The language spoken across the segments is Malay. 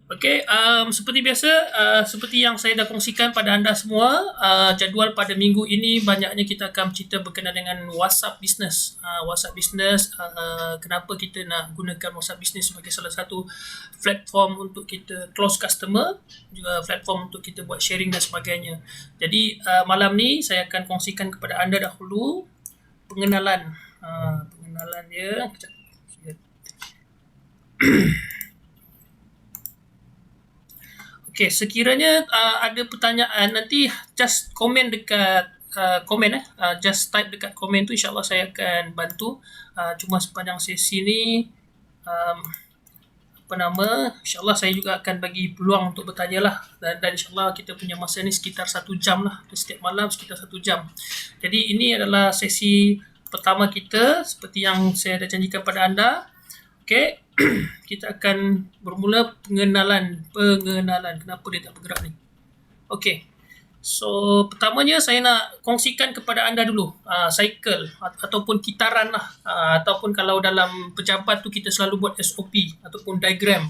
Okey, seperti biasa, seperti yang saya dah kongsikan pada anda semua, jadual pada minggu ini banyaknya kita akan cerita berkenaan dengan WhatsApp Business. WhatsApp Business, kenapa kita nak gunakan WhatsApp Business sebagai salah satu platform untuk kita close customer, juga platform untuk kita buat sharing dan sebagainya. Jadi, malam ni saya akan kongsikan kepada anda dahulu pengenalan. Pengenalan dia. Kejap. Okey, sekiranya ada pertanyaan nanti just komen dekat komen just type dekat komen tu, insyaAllah saya akan bantu. Cuma sepanjang sesi ni insyaAllah saya juga akan bagi peluang untuk bertanya lah, dan insyaAllah kita punya masa ni sekitar 1 jam lah, setiap malam sekitar 1 jam. Jadi ini adalah sesi pertama kita seperti yang saya dah janjikan pada anda. Okey, kita akan bermula pengenalan. Kenapa dia tak bergerak ni? Okey. So, pertamanya saya nak kongsikan kepada anda dulu cycle ataupun kitaran lah, ataupun kalau dalam pejabat tu kita selalu buat SOP ataupun diagram.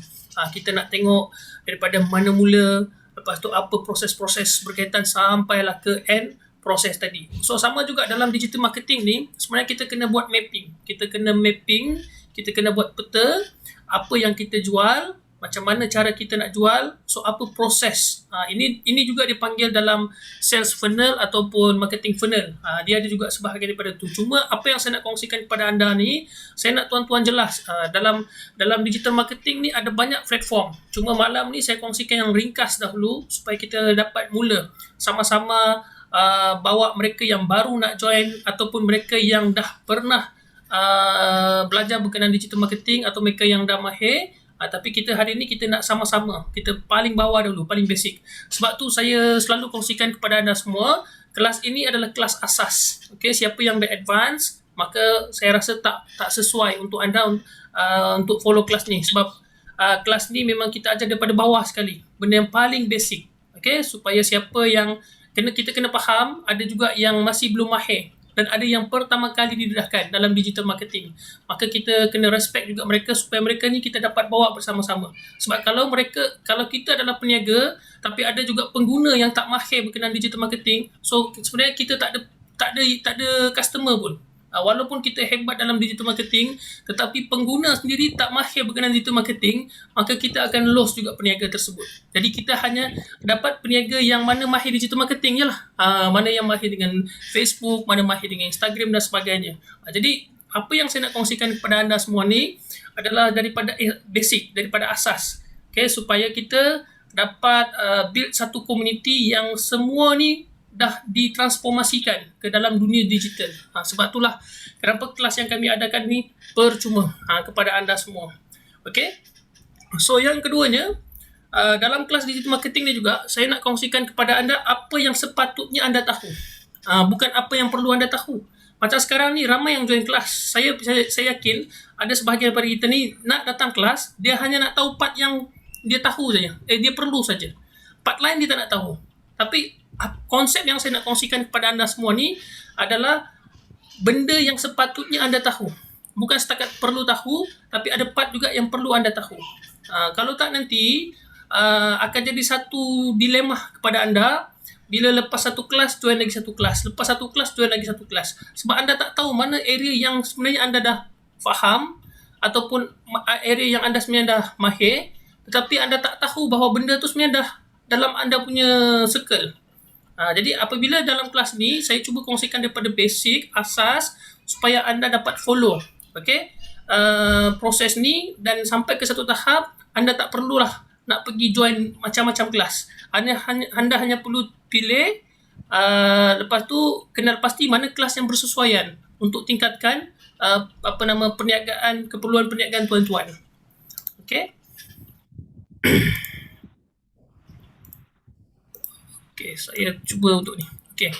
Kita nak tengok daripada mana mula, lepas tu apa proses-proses berkaitan sampailah ke end proses tadi. So, sama juga dalam digital marketing ni, sebenarnya kita kena buat mapping. Kita kena buat peta apa yang kita jual, macam mana cara kita nak jual, so apa proses. Ini juga dipanggil dalam sales funnel ataupun marketing funnel. Dia ada juga sebahagian daripada tu. Cuma apa yang saya nak kongsikan kepada anda ni, saya nak tuan-tuan jelas, dalam digital marketing ni ada banyak platform. Cuma malam ni saya kongsikan yang ringkas dahulu supaya kita dapat mula sama-sama bawa mereka yang baru nak join ataupun mereka yang dah pernah belajar berkenaan digital marketing atau mereka yang dah mahir. Tapi kita hari ni kita nak sama-sama, kita paling bawah dulu, paling basic. Sebab tu saya selalu kongsikan kepada anda semua, kelas ini adalah kelas asas. Okay, siapa yang dah advance, maka saya rasa tak sesuai untuk anda untuk follow kelas ni. Sebab kelas ni memang kita ajar daripada bawah sekali, benda yang paling basic. Okay, supaya siapa yang kita kena faham, ada juga yang masih belum mahir dan ada yang pertama kali didedahkan dalam digital marketing. Maka kita kena respect juga mereka supaya mereka ni kita dapat bawa bersama-sama. Sebab kalau kita adalah peniaga tapi ada juga pengguna yang tak mahir berkenaan digital marketing, so sebenarnya kita tak ada customer pun. Walaupun kita hebat dalam digital marketing, tetapi pengguna sendiri tak mahir berkenaan digital marketing, maka kita akan lost juga peniaga tersebut. Jadi kita hanya dapat peniaga yang mana mahir digital marketing je lah. Mana yang mahir dengan Facebook, mana mahir dengan Instagram dan sebagainya. Jadi apa yang saya nak kongsikan kepada anda semua ni adalah daripada basic, daripada asas. Okay, supaya kita dapat build satu community yang semua ni dah ditransformasikan ke dalam dunia digital. Sebab itulah kenapa kelas yang kami adakan ni percuma kepada anda semua. Okay? So yang keduanya, dalam kelas digital marketing ni juga saya nak kongsikan kepada anda apa yang sepatutnya anda tahu, bukan apa yang perlu anda tahu. Macam sekarang ni ramai yang join kelas. Saya yakin ada sebahagian daripada kita ni nak datang kelas, dia hanya nak tahu part yang dia tahu saja. Dia perlu saja. Part lain dia tak nak tahu. Tapi konsep yang saya nak kongsikan kepada anda semua ni adalah benda yang sepatutnya anda tahu. Bukan setakat perlu tahu, tapi ada part juga yang perlu anda tahu. Kalau tak nanti akan jadi satu dilema kepada anda bila lepas satu kelas join lagi satu kelas, lepas satu kelas join lagi satu kelas. Sebab anda tak tahu mana area yang sebenarnya anda dah faham ataupun area yang anda sebenarnya dah mahir, tetapi anda tak tahu bahawa benda tu sebenarnya dah dalam anda punya circle. Jadi apabila dalam kelas ni saya cuba kongsikan daripada basic, asas supaya anda dapat follow, okay, proses ni, dan sampai ke satu tahap anda tak perlulah nak pergi join macam-macam kelas. Anda hanya perlu pilih, lepas tu kenal pasti mana kelas yang bersesuaian untuk tingkatkan perniagaan, keperluan perniagaan tuan-tuan. Okay. Okay, saya cuba untuk ni. Okay.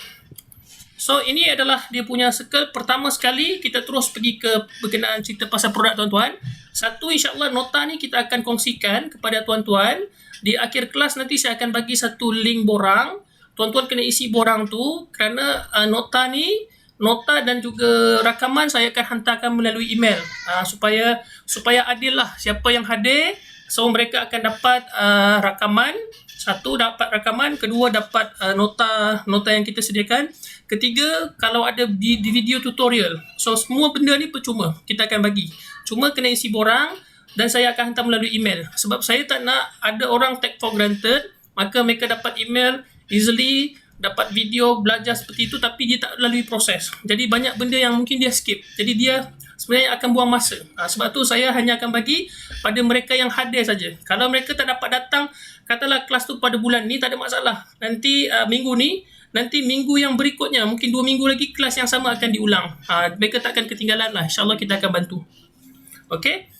So, ini adalah dia punya circle. Pertama sekali, kita terus pergi ke berkenaan cerita pasal produk tuan-tuan. Satu, insyaAllah nota ni kita akan kongsikan kepada tuan-tuan. Di akhir kelas nanti saya akan bagi satu link borang. Tuan-tuan kena isi borang tu kerana nota dan juga rakaman saya akan hantarkan melalui email supaya adil lah siapa yang hadir So mereka akan dapat rakaman, satu dapat rakaman, kedua dapat nota yang kita sediakan, ketiga kalau ada di video tutorial. So semua benda ni percuma kita akan bagi, cuma kena isi borang dan saya akan hantar melalui email sebab saya tak nak ada orang take for granted, maka mereka dapat email easily, dapat video belajar seperti itu tapi dia tak lalui proses. Jadi banyak benda yang mungkin dia skip, jadi dia sebenarnya akan buang masa. Sebab tu saya hanya akan bagi pada mereka yang hadir saja. Kalau mereka tak dapat datang, katalah kelas tu pada bulan ni, tak ada masalah. Nanti minggu ni, nanti minggu yang berikutnya, mungkin 2 minggu lagi kelas yang sama akan diulang. Mereka tak akan ketinggalan lah. InsyaAllah kita akan bantu. Okay.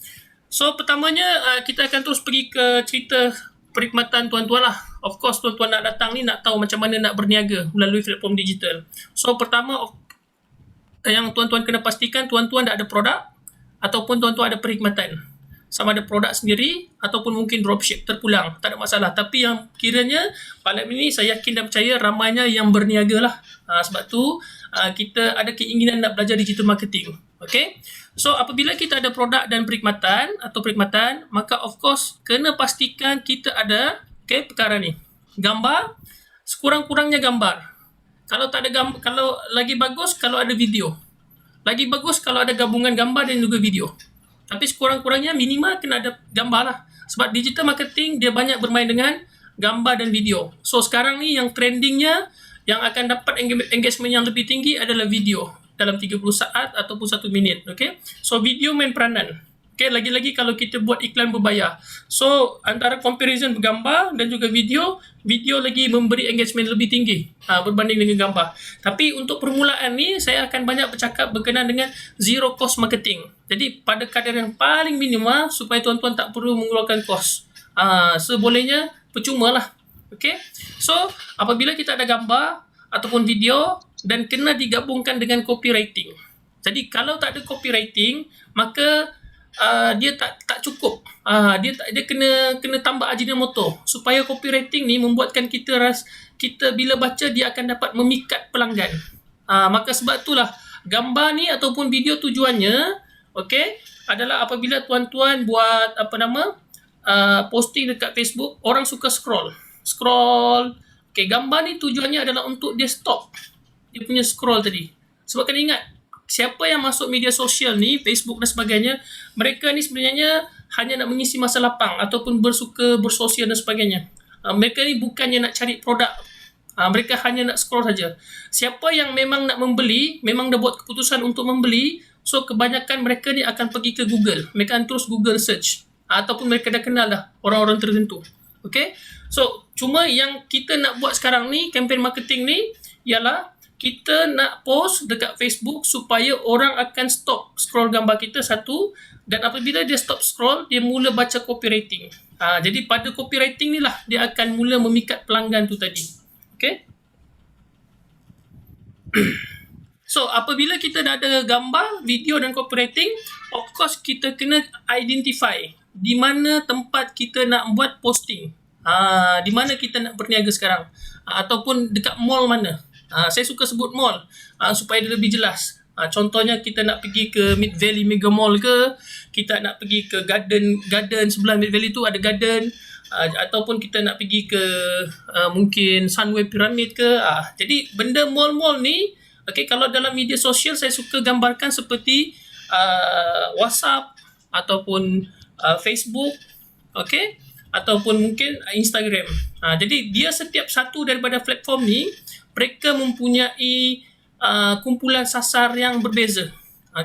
So pertamanya kita akan terus pergi ke cerita perkhidmatan tuan-tuan lah. Of course tuan-tuan nak datang ni nak tahu macam mana nak berniaga melalui platform digital. So pertama yang tuan-tuan kena pastikan, tuan-tuan dah ada produk ataupun tuan-tuan ada perkhidmatan. Sama ada produk sendiri ataupun mungkin dropship terpulang, tak ada masalah. Tapi yang kiranya malam ini saya yakin dan percaya ramainya yang berniaga lah. Sebab tu kita ada keinginan nak belajar digital marketing. Okay. So apabila kita ada produk dan perkhidmatan atau perkhidmatan, maka of course kena pastikan kita ada perkara ni. Gambar, sekurang-kurangnya gambar. Kalau tak ada gambar, kalau lagi bagus kalau ada video. Lagi bagus kalau ada gabungan gambar dan juga video. Tapi sekurang-kurangnya minimal kena ada gambar lah. Sebab digital marketing dia banyak bermain dengan gambar dan video. So sekarang ni yang trendingnya, yang akan dapat engagement yang lebih tinggi adalah video dalam 30 saat ataupun 1 minit. Okay? So video main peranan. Okay, lagi-lagi kalau kita buat iklan berbayar. So antara comparison bergambar dan juga video lagi memberi engagement lebih tinggi berbanding dengan gambar. Tapi untuk permulaan ni saya akan banyak bercakap berkenaan dengan zero cost marketing. Jadi pada kadar yang paling minimal supaya tuan-tuan tak perlu mengeluarkan kos. Sebolehnya percuma lah. Okay? So apabila kita ada gambar ataupun video dan kena digabungkan dengan copywriting. Jadi kalau tak ada copywriting, maka dia tak cukup. Dia kena tambah ajinomoto supaya copywriting ni membuatkan kita bila baca dia akan dapat memikat pelanggan. Maka sebab itulah gambar ni ataupun video tujuannya adalah apabila tuan-tuan buat posting dekat Facebook, orang suka scroll. Gambar ni tujuannya adalah untuk dia stop dia punya scroll tadi. Sebab kena ingat, siapa yang masuk media sosial ni, Facebook dan sebagainya, mereka ni sebenarnya hanya nak mengisi masa lapang ataupun bersuka bersosial dan sebagainya. Mereka ni bukannya nak cari produk. Mereka hanya nak scroll saja. Siapa yang memang nak membeli, memang dah buat keputusan untuk membeli, so kebanyakan mereka ni akan pergi ke Google. Mereka akan terus Google search. Ataupun mereka dah kenal dah orang-orang tertentu. Okay? So, cuma yang kita nak buat sekarang ni, campaign marketing ni, ialah kita nak post dekat Facebook supaya orang akan stop scroll gambar kita satu, dan apabila dia stop scroll, dia mula baca copywriting. Jadi pada copywriting ni lah dia akan mula memikat pelanggan tu tadi. Okay? So apabila kita dah ada gambar, video dan copywriting, of course kita kena identify di mana tempat kita nak buat posting. Di mana kita nak berniaga sekarang, ataupun dekat mall mana. Saya suka sebut mall supaya dia lebih jelas. Contohnya kita nak pergi ke Mid Valley Mega Mall ke, kita nak pergi ke garden sebelah Mid Valley tu ada garden, ataupun kita nak pergi ke mungkin Sunway Pyramid ke. Jadi benda mall-mall ni, kalau dalam media sosial saya suka gambarkan seperti WhatsApp ataupun Facebook, ataupun mungkin Instagram. Jadi dia setiap satu daripada platform ni, mereka mempunyai kumpulan sasar yang berbeza.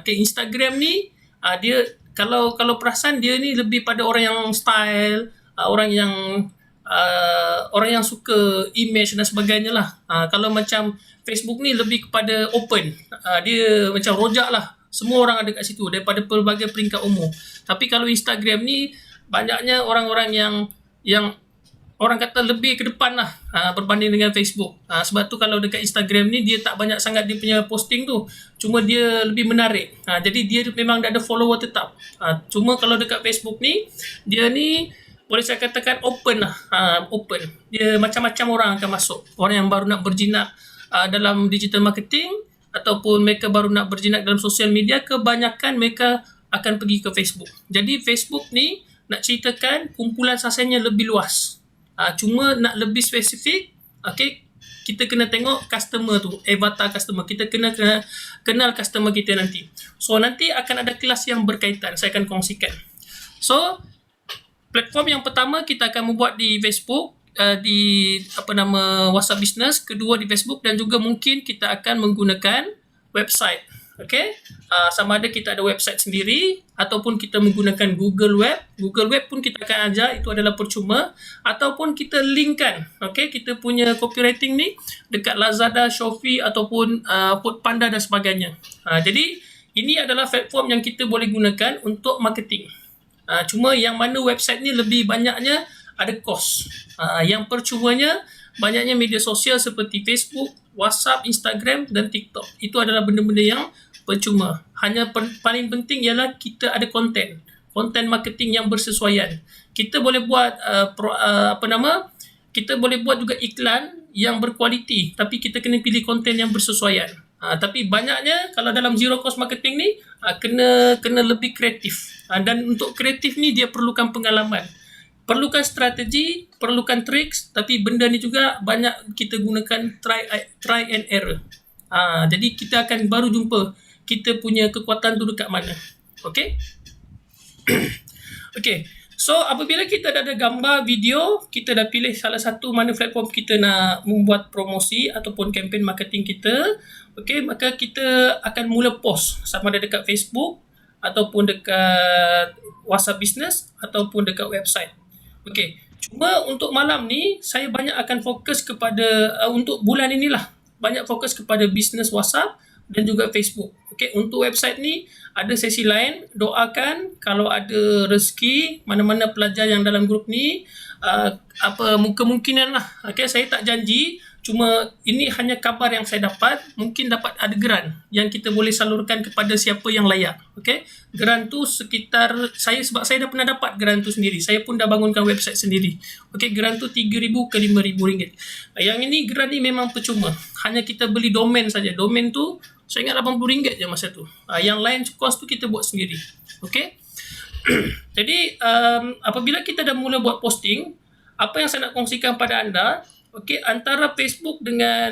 Instagram ni dia kalau perasan dia ni lebih pada orang yang style, orang yang suka image dan sebagainya lah. Kalau macam Facebook ni lebih kepada open. Dia macam rojak lah. Semua orang ada kat situ daripada pelbagai peringkat umur. Tapi kalau Instagram ni banyaknya orang-orang yang orang kata lebih ke depan lah berbanding dengan Facebook. Sebab tu kalau dekat Instagram ni dia tak banyak sangat dia punya posting tu. Cuma dia lebih menarik. Jadi dia memang dah ada follower tetap. Cuma kalau dekat Facebook ni, dia ni boleh saya katakan open lah. Open. Dia macam-macam orang akan masuk. Orang yang baru nak berjinak dalam digital marketing, ataupun mereka baru nak berjinak dalam sosial media, kebanyakan mereka akan pergi ke Facebook. Jadi Facebook ni nak ceritakan kumpulan sasarannya lebih luas. Cuma nak lebih spesifik, okay, kita kena tengok customer tu, avatar customer. Kita kena kenal customer kita nanti. So, nanti akan ada kelas yang berkaitan. Saya akan kongsikan. So, platform yang pertama kita akan membuat di Facebook, di WhatsApp Business, kedua di Facebook, dan juga mungkin kita akan menggunakan website. Okay, sama ada kita ada website sendiri ataupun kita menggunakan Google Web. Google Web pun kita akan ajar, itu adalah percuma, ataupun kita linkkan, okay, kita punya copywriting ni dekat Lazada, Shopee ataupun Foodpanda dan sebagainya. Jadi ini adalah platform yang kita boleh gunakan untuk marketing. Cuma yang mana website ni lebih banyaknya ada cost. Yang percumanya banyaknya media sosial seperti Facebook, WhatsApp, Instagram dan TikTok. Itu adalah benda-benda yang percuma. Hanya paling penting ialah kita ada konten marketing yang bersesuaian. Kita boleh buat kita boleh buat juga iklan yang berkualiti, tapi kita kena pilih konten yang bersesuaian. Tapi banyaknya kalau dalam zero cost marketing ni kena lebih kreatif. Dan untuk kreatif ni dia perlukan pengalaman, perlukan strategi, perlukan tricks, tapi benda ni juga banyak kita gunakan try and error. Jadi kita akan baru jumpa kita punya kekuatan tu dekat mana. Okay? Okay. So, apabila kita dah ada gambar, video, kita dah pilih salah satu mana platform kita nak membuat promosi ataupun kempen marketing kita, okay, maka kita akan mula post sama ada dekat Facebook ataupun dekat WhatsApp Business ataupun dekat website. Okay, cuma untuk malam ni saya banyak akan fokus kepada untuk bulan inilah banyak fokus kepada business WhatsApp dan juga Facebook. Okay, untuk website ni ada sesi lain. Doakan kalau ada rezeki mana-mana pelajar yang dalam grup ni kemungkinan lah. Okay, saya tak janji, cuma ini hanya kabar yang saya dapat. Mungkin dapat ada grant yang kita boleh salurkan kepada siapa yang layak. Okay, grant tu sekitar sebab saya dah pernah dapat grant tu sendiri. Saya pun dah bangunkan website sendiri. Okay, grant tu RM3,000 ke RM5,000. Yang ini grant ni memang percuma. Hanya kita beli domain saja. Domain tu saya ingat RM80 je masa tu. Yang lain cost tu kita buat sendiri. Okay. Jadi apabila kita dah mula buat posting, apa yang saya nak kongsikan pada anda, okay, antara Facebook dengan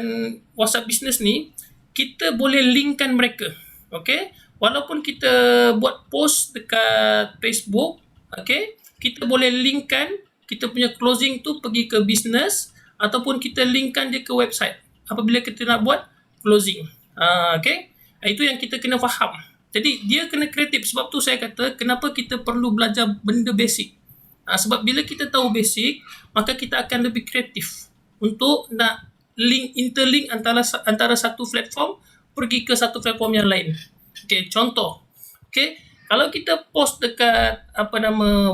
WhatsApp Business ni, kita boleh linkkan mereka. Okay. Walaupun kita buat post dekat Facebook, okay, kita boleh linkkan kita punya closing tu pergi ke business ataupun kita linkkan dia ke website apabila kita nak buat closing. Okay, itu yang kita kena faham. Jadi dia kena kreatif. Sebab tu saya kata kenapa kita perlu belajar benda basic. Sebab bila kita tahu basic, maka kita akan lebih kreatif untuk nak interlink antara satu platform pergi ke satu platform yang lain. Okay, contoh. Okay, kalau kita post dekat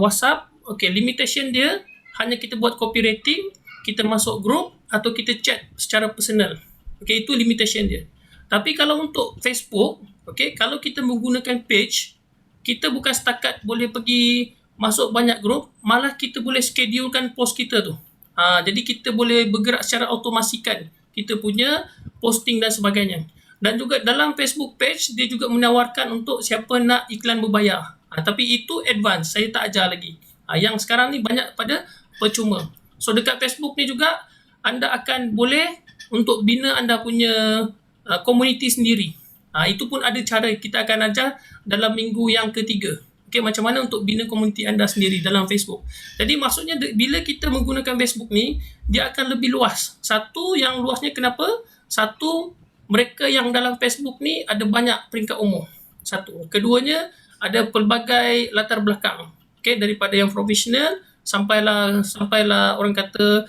WhatsApp, okay, limitation dia hanya kita buat copywriting, kita masuk group atau kita chat secara personal. Okay, itu limitation dia. Tapi kalau untuk Facebook, okay, kalau kita menggunakan page, kita bukan setakat boleh pergi masuk banyak grup, malah kita boleh schedulekan post kita tu. Jadi kita boleh bergerak secara automasikan kita punya posting dan sebagainya. Dan juga dalam Facebook page, dia juga menawarkan untuk siapa nak iklan berbayar. Tapi itu advance, saya tak ajar lagi. Yang sekarang ni banyak pada percuma. So dekat Facebook ni juga, anda akan boleh untuk bina anda punya community sendiri. Itu pun ada cara kita akan ajar dalam minggu yang ketiga. Okay, macam mana untuk bina komuniti anda sendiri dalam Facebook. Jadi maksudnya bila kita menggunakan Facebook ni, dia akan lebih luas. Satu, yang luasnya kenapa? Satu, mereka yang dalam Facebook ni ada banyak peringkat umur. Satu. Keduanya, ada pelbagai latar belakang. Okay, daripada yang profesional sampailah orang kata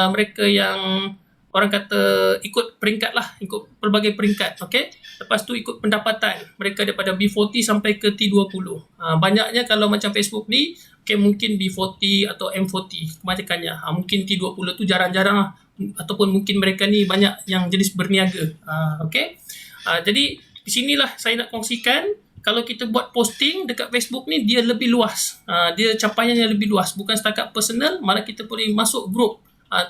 mereka yang orang kata ikut peringkat lah, ikut pelbagai peringkat, okay. Lepas tu ikut pendapatan, mereka daripada B40 sampai ke T20. Banyaknya kalau macam Facebook ni, okay, mungkin B40 atau M40 kebanyakannya. Mungkin T20 tu jarang-jarang lah. Ataupun mungkin mereka ni banyak yang jenis berniaga. Okay. Jadi di sinilah saya nak kongsikan, kalau kita buat posting dekat Facebook ni, dia lebih luas. Dia capaiannya lebih luas, bukan setakat personal, malah kita boleh masuk grup.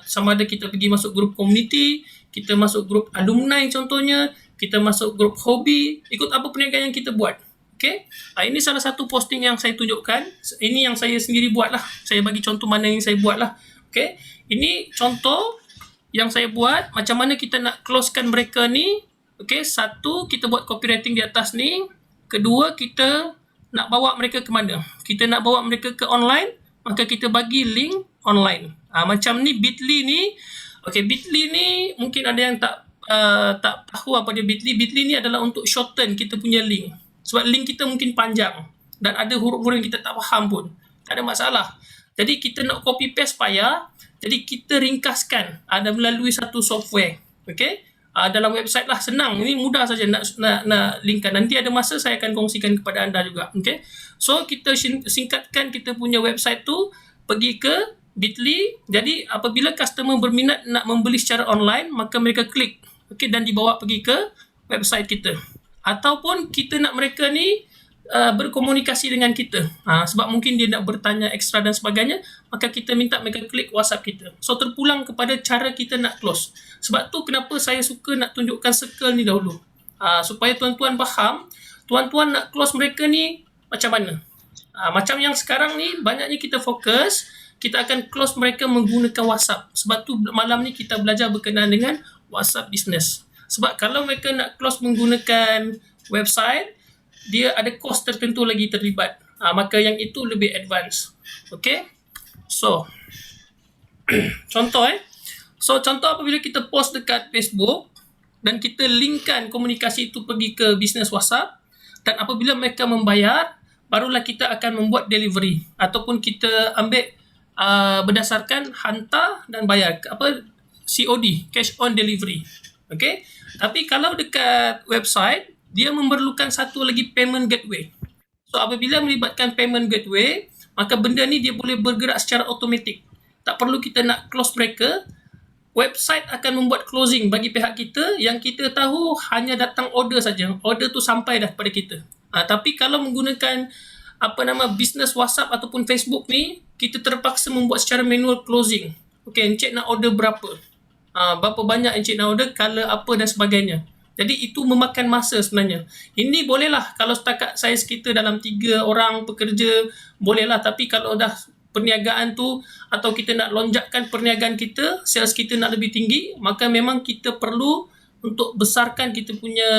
Sama ada kita pergi masuk grup community, kita masuk grup alumni contohnya, kita masuk grup hobi, ikut apa perniagaan yang kita buat. Okay. Ini salah satu posting yang saya tunjukkan. Ini yang saya sendiri buat lah. Saya bagi contoh mana yang saya buat lah. Okay. Ini contoh yang saya buat. Macam mana kita nak closekan mereka ni. Okay. Satu, kita buat copywriting di atas ni. Kedua, kita nak bawa mereka ke mana. Kita nak bawa mereka ke online. Maka kita bagi link online. Macam ni Bitly ni. Okay. Bitly ni mungkin ada yang tak tahu apa dia Bitly. Bitly ni adalah untuk shorten kita punya link. Sebab link kita mungkin panjang dan ada huruf-huruf yang kita tak faham pun. Tak ada masalah. Jadi kita nak copy paste payah. Jadi kita ringkaskan ada melalui satu software. Okay. Dalam website lah, senang. Ini mudah saja nak linkkan. Nanti ada masa saya akan kongsikan kepada anda juga. Okay. So kita singkatkan kita punya website tu pergi ke Bitly. Jadi apabila customer berminat nak membeli secara online, maka mereka klik. Okay. Dan dibawa pergi ke website kita. Ataupun kita nak mereka ni berkomunikasi dengan kita. Sebab mungkin dia nak bertanya ekstra dan sebagainya, maka kita minta mereka klik WhatsApp kita. So terpulang kepada cara kita nak close. Sebab tu kenapa saya suka nak tunjukkan circle ni dahulu. Supaya tuan-tuan faham, tuan-tuan nak close mereka ni macam mana. Macam yang sekarang ni, banyaknya kita fokus, kita akan close mereka menggunakan WhatsApp. Sebab tu malam ni kita belajar berkenaan dengan WhatsApp Business. Sebab kalau mereka nak close menggunakan website, dia ada kos tertentu lagi terlibat. Maka yang itu lebih advance. Okay. So, contoh So, contoh apabila kita post dekat Facebook dan kita linkkan komunikasi itu pergi ke business WhatsApp, dan apabila mereka membayar, barulah kita akan membuat delivery. Ataupun kita ambil berdasarkan hantar dan bayar. COD, cash on delivery. Okay. Tapi kalau dekat website, dia memerlukan satu lagi payment gateway. So apabila melibatkan payment gateway, maka benda ni dia boleh bergerak secara automatik. Tak perlu kita nak close mereka. Website akan membuat closing bagi pihak kita. Yang kita tahu hanya datang order saja. Order tu sampai dah pada kita. Tapi kalau menggunakan business WhatsApp ataupun Facebook ni, kita terpaksa membuat secara manual closing. Okay, encik nak order berapa? Berapa banyak encik nak order, color apa dan sebagainya. Jadi itu memakan masa sebenarnya. Ini bolehlah kalau setakat saiz kita dalam 3 orang pekerja, bolehlah. Tapi kalau dah perniagaan tu atau kita nak lonjakkan perniagaan kita, sales kita nak lebih tinggi, maka memang kita perlu untuk besarkan kita punya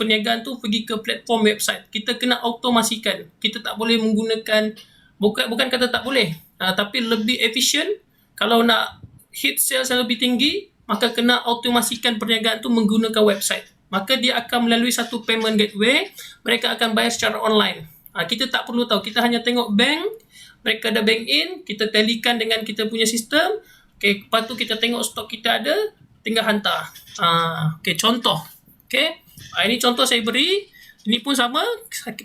perniagaan tu pergi ke platform website. Kita kena automasikan. Kita tak boleh menggunakan, bukan kata tak boleh, tapi lebih efisien. Kalau nak hit sales yang lebih tinggi, maka kena automasikan perniagaan tu menggunakan website. Maka dia akan melalui satu payment gateway, mereka akan bayar secara online. Kita tak perlu tahu, kita hanya tengok bank, mereka dah bank in, kita talikan dengan kita punya sistem. Okay, lepas tu kita tengok stok kita ada, tinggal hantar. Okay, contoh. Okay, ini contoh saya beri. Ini pun sama,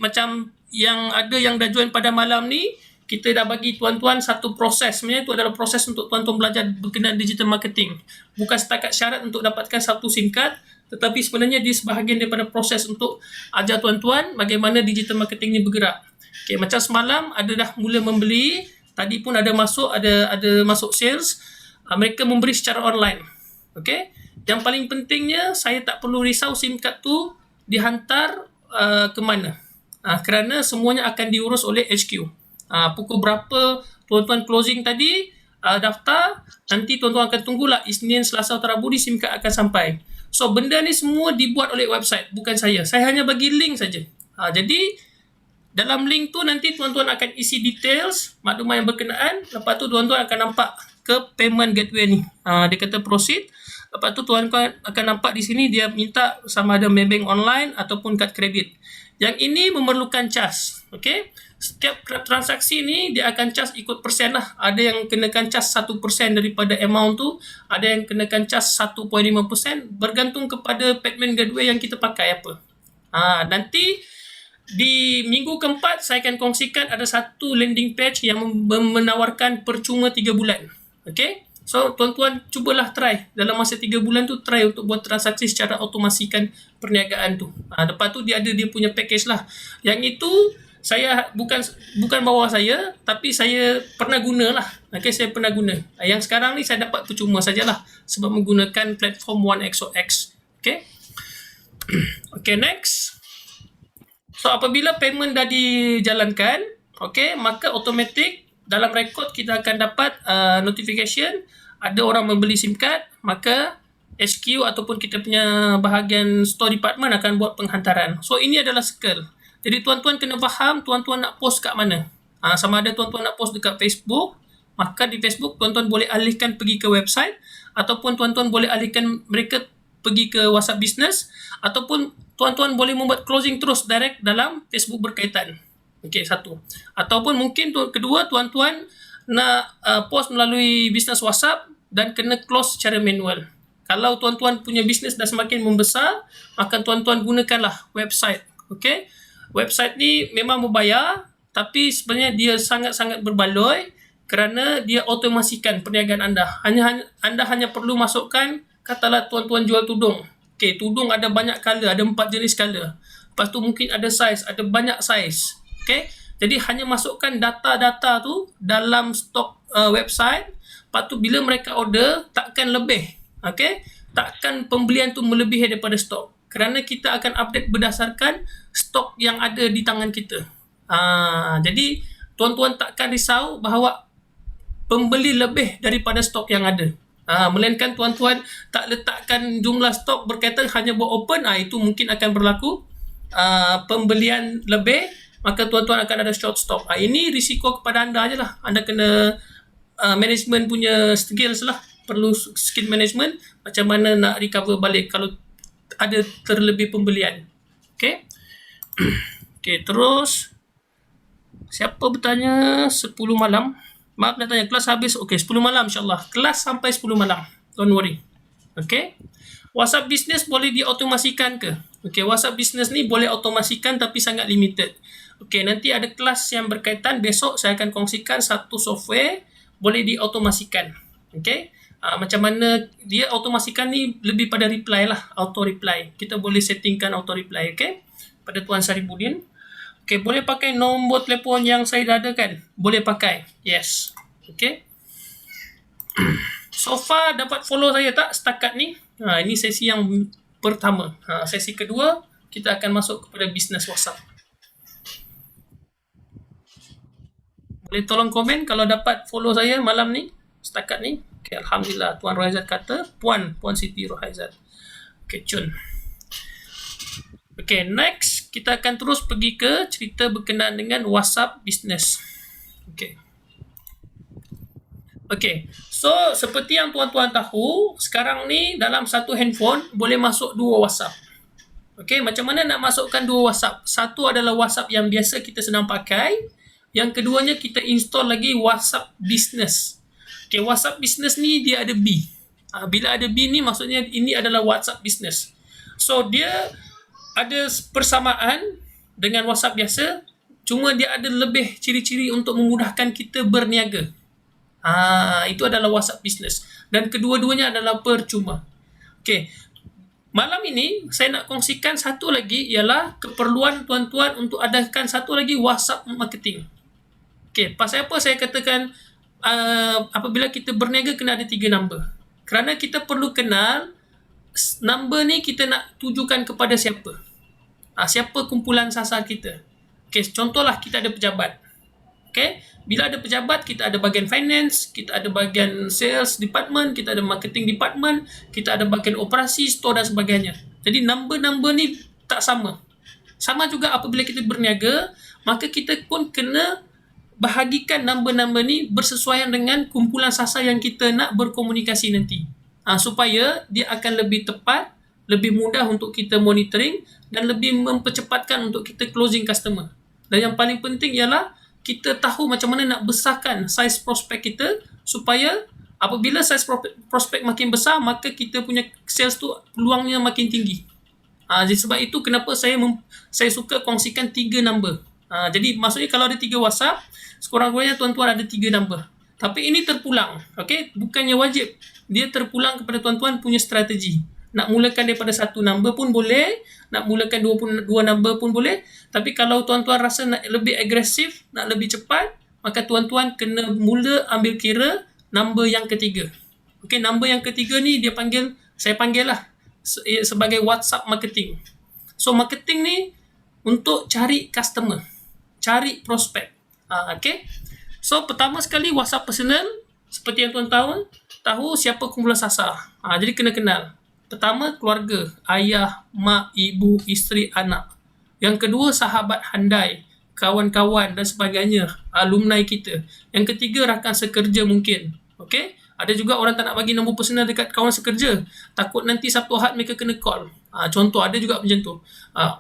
macam yang ada yang dah join pada malam ni, kita dah bagi tuan-tuan satu proses. Sebenarnya itu adalah proses untuk tuan-tuan belajar berkenaan digital marketing. Bukan setakat syarat untuk dapatkan satu singkat, tetapi sebenarnya dia sebahagian daripada proses untuk ajar tuan-tuan bagaimana digital marketing ni bergerak. Okay, macam semalam ada dah mula membeli, tadi pun ada masuk sales, mereka memberi secara online. Okay, yang paling pentingnya saya tak perlu risau SIM card tu dihantar ke mana. Kerana semuanya akan diurus oleh HQ. Pukul berapa tuan-tuan closing tadi, daftar, nanti tuan-tuan akan tunggulah Isnin, Selasa atau Rabu ni SIM card akan sampai. So benda ni semua dibuat oleh website, bukan saya. Saya hanya bagi link saja. Jadi dalam link tu nanti tuan-tuan akan isi details maklumat yang berkenaan. Lepas tu tuan-tuan akan nampak ke payment gateway ni. Dia kata proceed. Lepas tu tuan-tuan akan nampak di sini dia minta sama ada Maybank online ataupun kad kredit. Yang ini memerlukan cas. Okay. Setiap transaksi ni dia akan cas ikut persen lah. Ada yang kenakan cas 1% daripada amount tu, ada yang kenakan cas 1.5%, bergantung kepada payment gateway yang kita pakai apa. Nanti di minggu keempat saya akan kongsikan ada satu landing page yang menawarkan percuma 3 bulan. Okay. So tuan-tuan cubalah try dalam masa 3 bulan tu, try untuk buat transaksi secara automasikan perniagaan tu. Lepas tu dia ada dia punya package lah. Yang itu saya bukan bawa saya, tapi saya pernah guna lah. Okay, saya pernah guna. Yang sekarang ni saya dapat percuma sajalah sebab menggunakan platform OneXOX. Okay. Okay, next. So apabila payment dah dijalankan, okay, maka automatic dalam rekod kita akan dapat notification ada orang membeli SIM card, maka HQ ataupun kita punya bahagian store department akan buat penghantaran. So ini adalah circle. Jadi tuan-tuan kena faham tuan-tuan nak post kat mana. Sama ada tuan-tuan nak post dekat Facebook, maka di Facebook tuan-tuan boleh alihkan pergi ke website, ataupun tuan-tuan boleh alihkan mereka pergi ke WhatsApp Business, ataupun tuan-tuan boleh membuat closing terus direct dalam Facebook berkaitan. Okey, satu. Ataupun mungkin kedua, tuan-tuan nak post melalui bisnes WhatsApp dan kena close secara manual. Kalau tuan-tuan punya bisnes dah semakin membesar, maka tuan-tuan gunakanlah website. Okey? Website ni memang berbayar, tapi sebenarnya dia sangat-sangat berbaloi kerana dia otomasikan perniagaan anda. Anda hanya perlu masukkan, katalah tuan-tuan jual tudung. Okey, tudung ada banyak color, ada 4 jenis color. Lepas tu mungkin ada size, ada banyak size. Okey? Jadi hanya masukkan data-data tu dalam stok website. Lepas tu bila mereka order, takkan lebih. Okey, takkan pembelian tu melebihi daripada stok, kerana kita akan update berdasarkan stok yang ada di tangan kita. Jadi tuan-tuan takkan risau bahawa pembeli lebih daripada stok yang ada. Melainkan tuan-tuan tak letakkan jumlah stok berkaitan hanya buat open, itu mungkin akan berlaku pembelian lebih, maka tuan-tuan akan ada short stock. Ini risiko kepada anda je lah. Anda kena management punya skills lah. Perlu skill management macam mana nak recover balik kalau ada terlebih pembelian. Okay. Okay, terus siapa bertanya 10 malam? Maaf nak tanya, kelas habis? Okay, 10 malam insyaAllah. Kelas sampai 10 malam. Don't worry. Okay. WhatsApp Business boleh diotomasikan ke? Okay, WhatsApp Business ni boleh otomasikan tapi sangat limited. Okay, nanti ada kelas yang berkaitan. Besok saya akan kongsikan satu software boleh diotomasikan. Okay. Macam mana dia automasikan ni lebih pada reply lah, auto reply. Kita boleh settingkan auto reply, okay? Pada Tuan Saribudin. Okay, boleh pakai nombor telefon yang saya dah ada kan? Boleh pakai, yes. Okay. So far dapat follow saya tak setakat ni? Ini sesi yang pertama. Sesi kedua, kita akan masuk kepada bisnes WhatsApp. Boleh tolong komen kalau dapat follow saya malam ni, setakat ni. Okay, Alhamdulillah. Tuan Rohaizat kata, Puan Siti Rohaizat. Okay, cun. Okay, next kita akan terus pergi ke cerita berkenaan dengan WhatsApp Business. Okay. Okay, so seperti yang tuan-tuan tahu, sekarang ni dalam satu handphone boleh masuk 2 WhatsApp. Okay, macam mana nak masukkan 2 WhatsApp? Satu adalah WhatsApp yang biasa kita sedang pakai. Yang keduanya kita install lagi WhatsApp Business. Okay, WhatsApp Business ni dia ada B. Bila ada B ni maksudnya ini adalah WhatsApp Business. So dia ada persamaan dengan WhatsApp biasa, cuma dia ada lebih ciri-ciri untuk memudahkan kita berniaga. Itu adalah WhatsApp Business. Dan kedua-duanya adalah percuma. Okay, malam ini saya nak kongsikan satu lagi, ialah keperluan tuan-tuan untuk adakan satu lagi WhatsApp marketing. Okay, pasal apa saya katakan apabila kita berniaga kena ada 3 number? Kerana kita perlu kenal number ni kita nak tujukan kepada siapa. Siapa kumpulan sasar kita. Okay, contohlah kita ada pejabat. Okay, bila ada pejabat, kita ada bahagian finance, kita ada bahagian sales department, kita ada marketing department, kita ada bahagian operasi, store dan sebagainya. Jadi number-number ni tak sama. Sama juga apabila kita berniaga, maka kita pun kena bahagikan number-number ni bersesuaian dengan kumpulan sasar yang kita nak berkomunikasi nanti. Supaya dia akan lebih tepat, lebih mudah untuk kita monitoring dan lebih mempercepatkan untuk kita closing customer. Dan yang paling penting ialah kita tahu macam mana nak besarkan size prospek kita supaya apabila size prospek makin besar, maka kita punya sales tu peluangnya makin tinggi. Jadi sebab itu kenapa saya suka kongsikan 3 number. Jadi maksudnya kalau ada 3 WhatsApp, sekurang-kurangnya tuan-tuan ada 3 number. Tapi ini terpulang. Okay? Bukannya wajib. Dia terpulang kepada tuan-tuan punya strategi. Nak mulakan daripada 1 number pun boleh. Nak mulakan 2 number pun boleh. Tapi kalau tuan-tuan rasa nak lebih agresif, nak lebih cepat, maka tuan-tuan kena mula ambil kira number yang ketiga. Okay, number yang ketiga ni saya panggil lah sebagai WhatsApp marketing. So marketing ni untuk cari customer, cari prospek. Okay. So pertama sekali WhatsApp personal, seperti yang tuan tahu siapa kumpulan sasar. Jadi kena kenal. Pertama keluarga, ayah, mak, ibu, isteri, anak. Yang kedua sahabat handai, kawan-kawan dan sebagainya, alumni kita. Yang ketiga rakan sekerja mungkin. Okay. Ada juga orang tak nak bagi nombor personal dekat kawan sekerja. Takut nanti Sabtu Ahad mereka kena call. Contoh ada juga macam tu.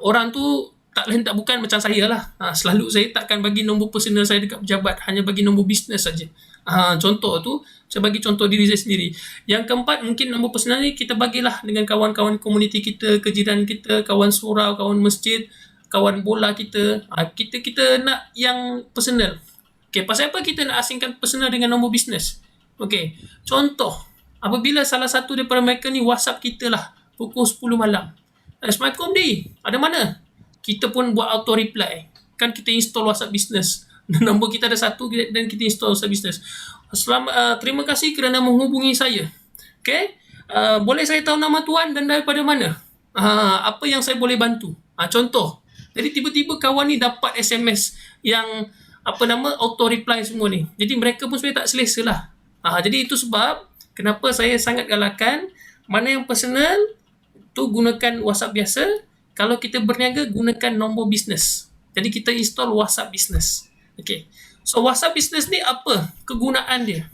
Orang tu tak lain tak bukan macam saya lah. Selalu saya takkan bagi nombor personal saya dekat pejabat. Hanya bagi nombor bisnes saja. Contoh tu, saya bagi contoh diri saya sendiri. Yang keempat, mungkin nombor personal ni kita bagilah dengan kawan-kawan komuniti kita, kejiran kita, kawan surau, kawan masjid, kawan bola kita. Kita nak yang personal. Okay, pasal apa kita nak asingkan personal dengan nombor bisnes? Okay, contoh, apabila salah satu daripada mereka ni WhatsApp kita lah pukul 10 malam. Assalamualaikum di, ada mana? Kita pun buat auto reply. Kan kita install WhatsApp business. Nombor kita ada satu dan kita install WhatsApp business. Terima kasih kerana menghubungi saya. Okay, boleh saya tahu nama tuan dan daripada mana? Apa yang saya boleh bantu? Contoh. Jadi tiba-tiba kawan ni dapat SMS yang auto reply semua ni. Jadi mereka pun sebenarnya tak selesa lah. Jadi itu sebab kenapa saya sangat galakkan mana yang personal tu gunakan WhatsApp biasa. Kalau kita berniaga gunakan nombor bisnes. Jadi kita install WhatsApp business. Okay. So WhatsApp business ni apa kegunaan dia?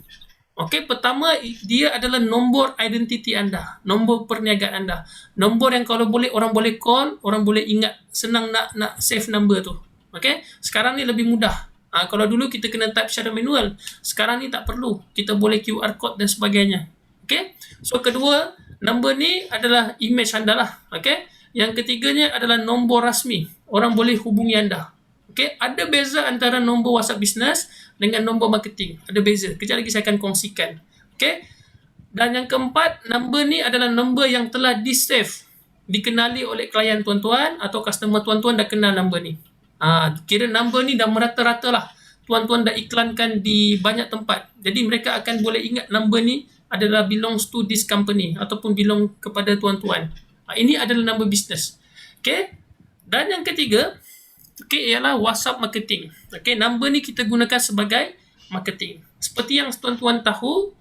Okay, pertama dia adalah nombor identiti anda, nombor perniagaan anda. Nombor yang kalau boleh orang boleh call, orang boleh ingat, senang nak save number tu. Okay, sekarang ni lebih mudah. Kalau dulu kita kena type secara manual, sekarang ni tak perlu. Kita boleh QR code dan sebagainya. Okay. So kedua, nombor ni adalah image anda lah. Okay. Yang ketiganya adalah nombor rasmi. Orang boleh hubungi anda. Okay. Ada beza antara nombor WhatsApp business dengan nombor marketing. Ada beza. Kejap lagi saya akan kongsikan. Okay. Dan yang keempat, nombor ni adalah nombor yang telah di-save, dikenali oleh klien tuan-tuan atau customer tuan-tuan dah kenal nombor ni. Kira nombor ni dah merata-rata lah. Tuan-tuan dah iklankan di banyak tempat. Jadi mereka akan boleh ingat nombor ni adalah belongs to this company ataupun belong kepada tuan-tuan. Ini adalah nombor bisnes. Okay. Dan yang ketiga, okay, ialah WhatsApp marketing. Okay, nombor ni kita gunakan sebagai marketing. Seperti yang tuan-tuan tahu,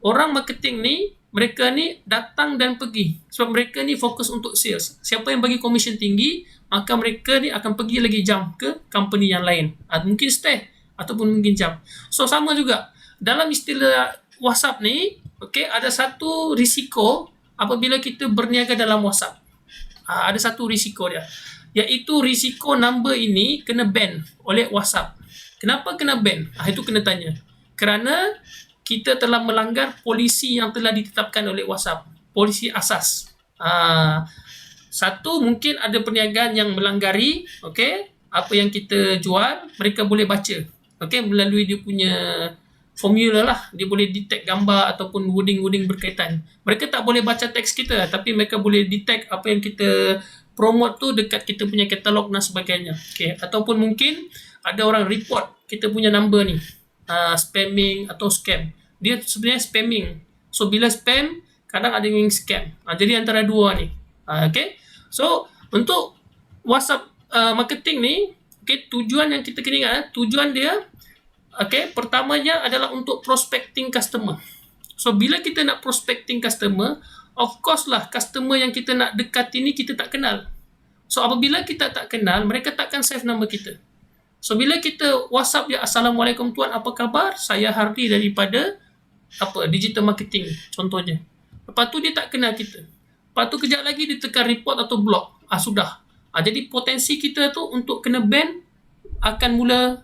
orang marketing ni, mereka ni datang dan pergi. Sebab mereka ni fokus untuk sales. Siapa yang bagi komisen tinggi, maka mereka ni akan pergi lagi jam ke company yang lain. Mungkin stay ataupun mungkin jam. So sama juga. Dalam istilah WhatsApp ni, okay, ada satu risiko apabila kita berniaga dalam WhatsApp. Ada satu risiko dia. Iaitu risiko number ini kena ban oleh WhatsApp. Kenapa kena ban? Itu kena tanya. Kerana kita telah melanggar polisi yang telah ditetapkan oleh WhatsApp. Polisi asas. Satu, mungkin ada perniagaan yang melanggari, okay, apa yang kita jual, mereka boleh baca. Okay, melalui dia punya formula lah. Dia boleh detect gambar ataupun wording-wording berkaitan. Mereka tak boleh baca teks kita, tapi mereka boleh detect apa yang kita promote tu dekat kita punya katalog dan sebagainya. Okay. Ataupun mungkin ada orang report kita punya number ni, spamming atau scam. Dia sebenarnya spamming. So bila spam, kadang ada yang scam. Jadi antara dua ni. Okay. So untuk WhatsApp marketing ni, okay, tujuan yang kita kena ingat, tujuan dia, okay, pertamanya adalah untuk prospecting customer. So bila kita nak prospecting customer, of course lah customer yang kita nak dekat ini kita tak kenal. So apabila kita tak kenal, mereka takkan save nama kita. So bila kita WhatsApp dia, Assalamualaikum tuan, apa khabar? Saya Hardi daripada digital marketing contohnya. Lepas tu dia tak kenal kita. Lepas tu kejap lagi dia tekan report atau block. Sudah. Jadi potensi kita tu untuk kena ban akan mula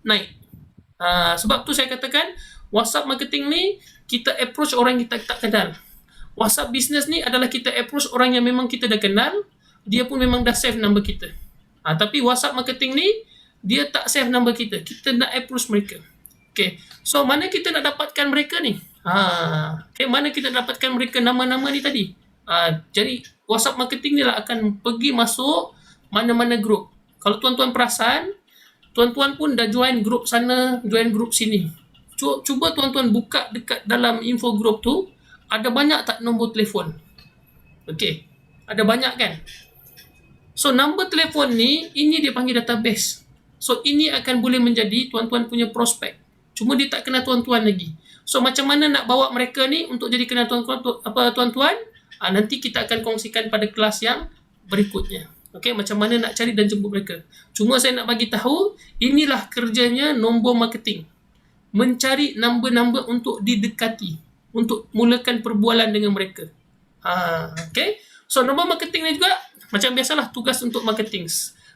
naik. Sebab tu saya katakan WhatsApp marketing ni kita approach orang kita tak kenal. WhatsApp business ni adalah kita approach orang yang memang kita dah kenal, dia pun memang dah save number kita. Tapi WhatsApp marketing ni dia tak save number kita. Kita nak approach mereka. Okay. So mana kita nak dapatkan mereka ni? Okay, mana kita nak dapatkan mereka nama-nama ni tadi? Jadi WhatsApp marketing ni lah akan pergi masuk mana-mana grup. Kalau tuan-tuan perasan, tuan-tuan pun dah join grup sana, join grup sini. Cuba tuan-tuan buka dekat dalam info grup tu, ada banyak tak nombor telefon? Okey, ada banyak kan? So nombor telefon ni, ini dia panggil database. So ini akan boleh menjadi tuan-tuan punya prospek. Cuma dia tak kenal tuan-tuan lagi. So macam mana nak bawa mereka ni untuk jadi kenal tuan-tuan? Nanti kita akan kongsikan pada kelas yang berikutnya. Okey, macam mana nak cari dan jemput mereka. Cuma saya nak bagi tahu, inilah kerjanya nombor marketing. Mencari number-number untuk didekati, untuk mulakan perbualan dengan mereka. Okey. So nombor marketing ni juga macam biasalah tugas untuk marketing.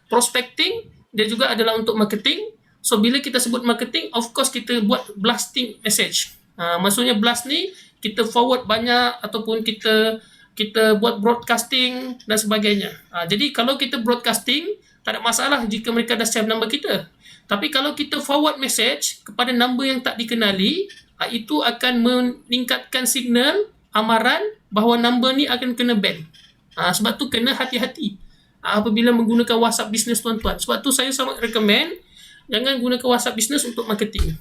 Prospecting dia juga adalah untuk marketing. So bila kita sebut marketing, of course kita buat blasting message. Maksudnya blast ni kita forward banyak ataupun kita buat broadcasting dan sebagainya. Jadi kalau kita broadcasting, tak ada masalah jika mereka dah save number kita. Tapi kalau kita forward message kepada number yang tak dikenali, itu akan meningkatkan signal amaran bahawa number ni akan kena ban. Sebab tu kena hati-hati apabila menggunakan WhatsApp business tuan-tuan. Sebab tu saya sangat recommend jangan gunakan WhatsApp business untuk marketing.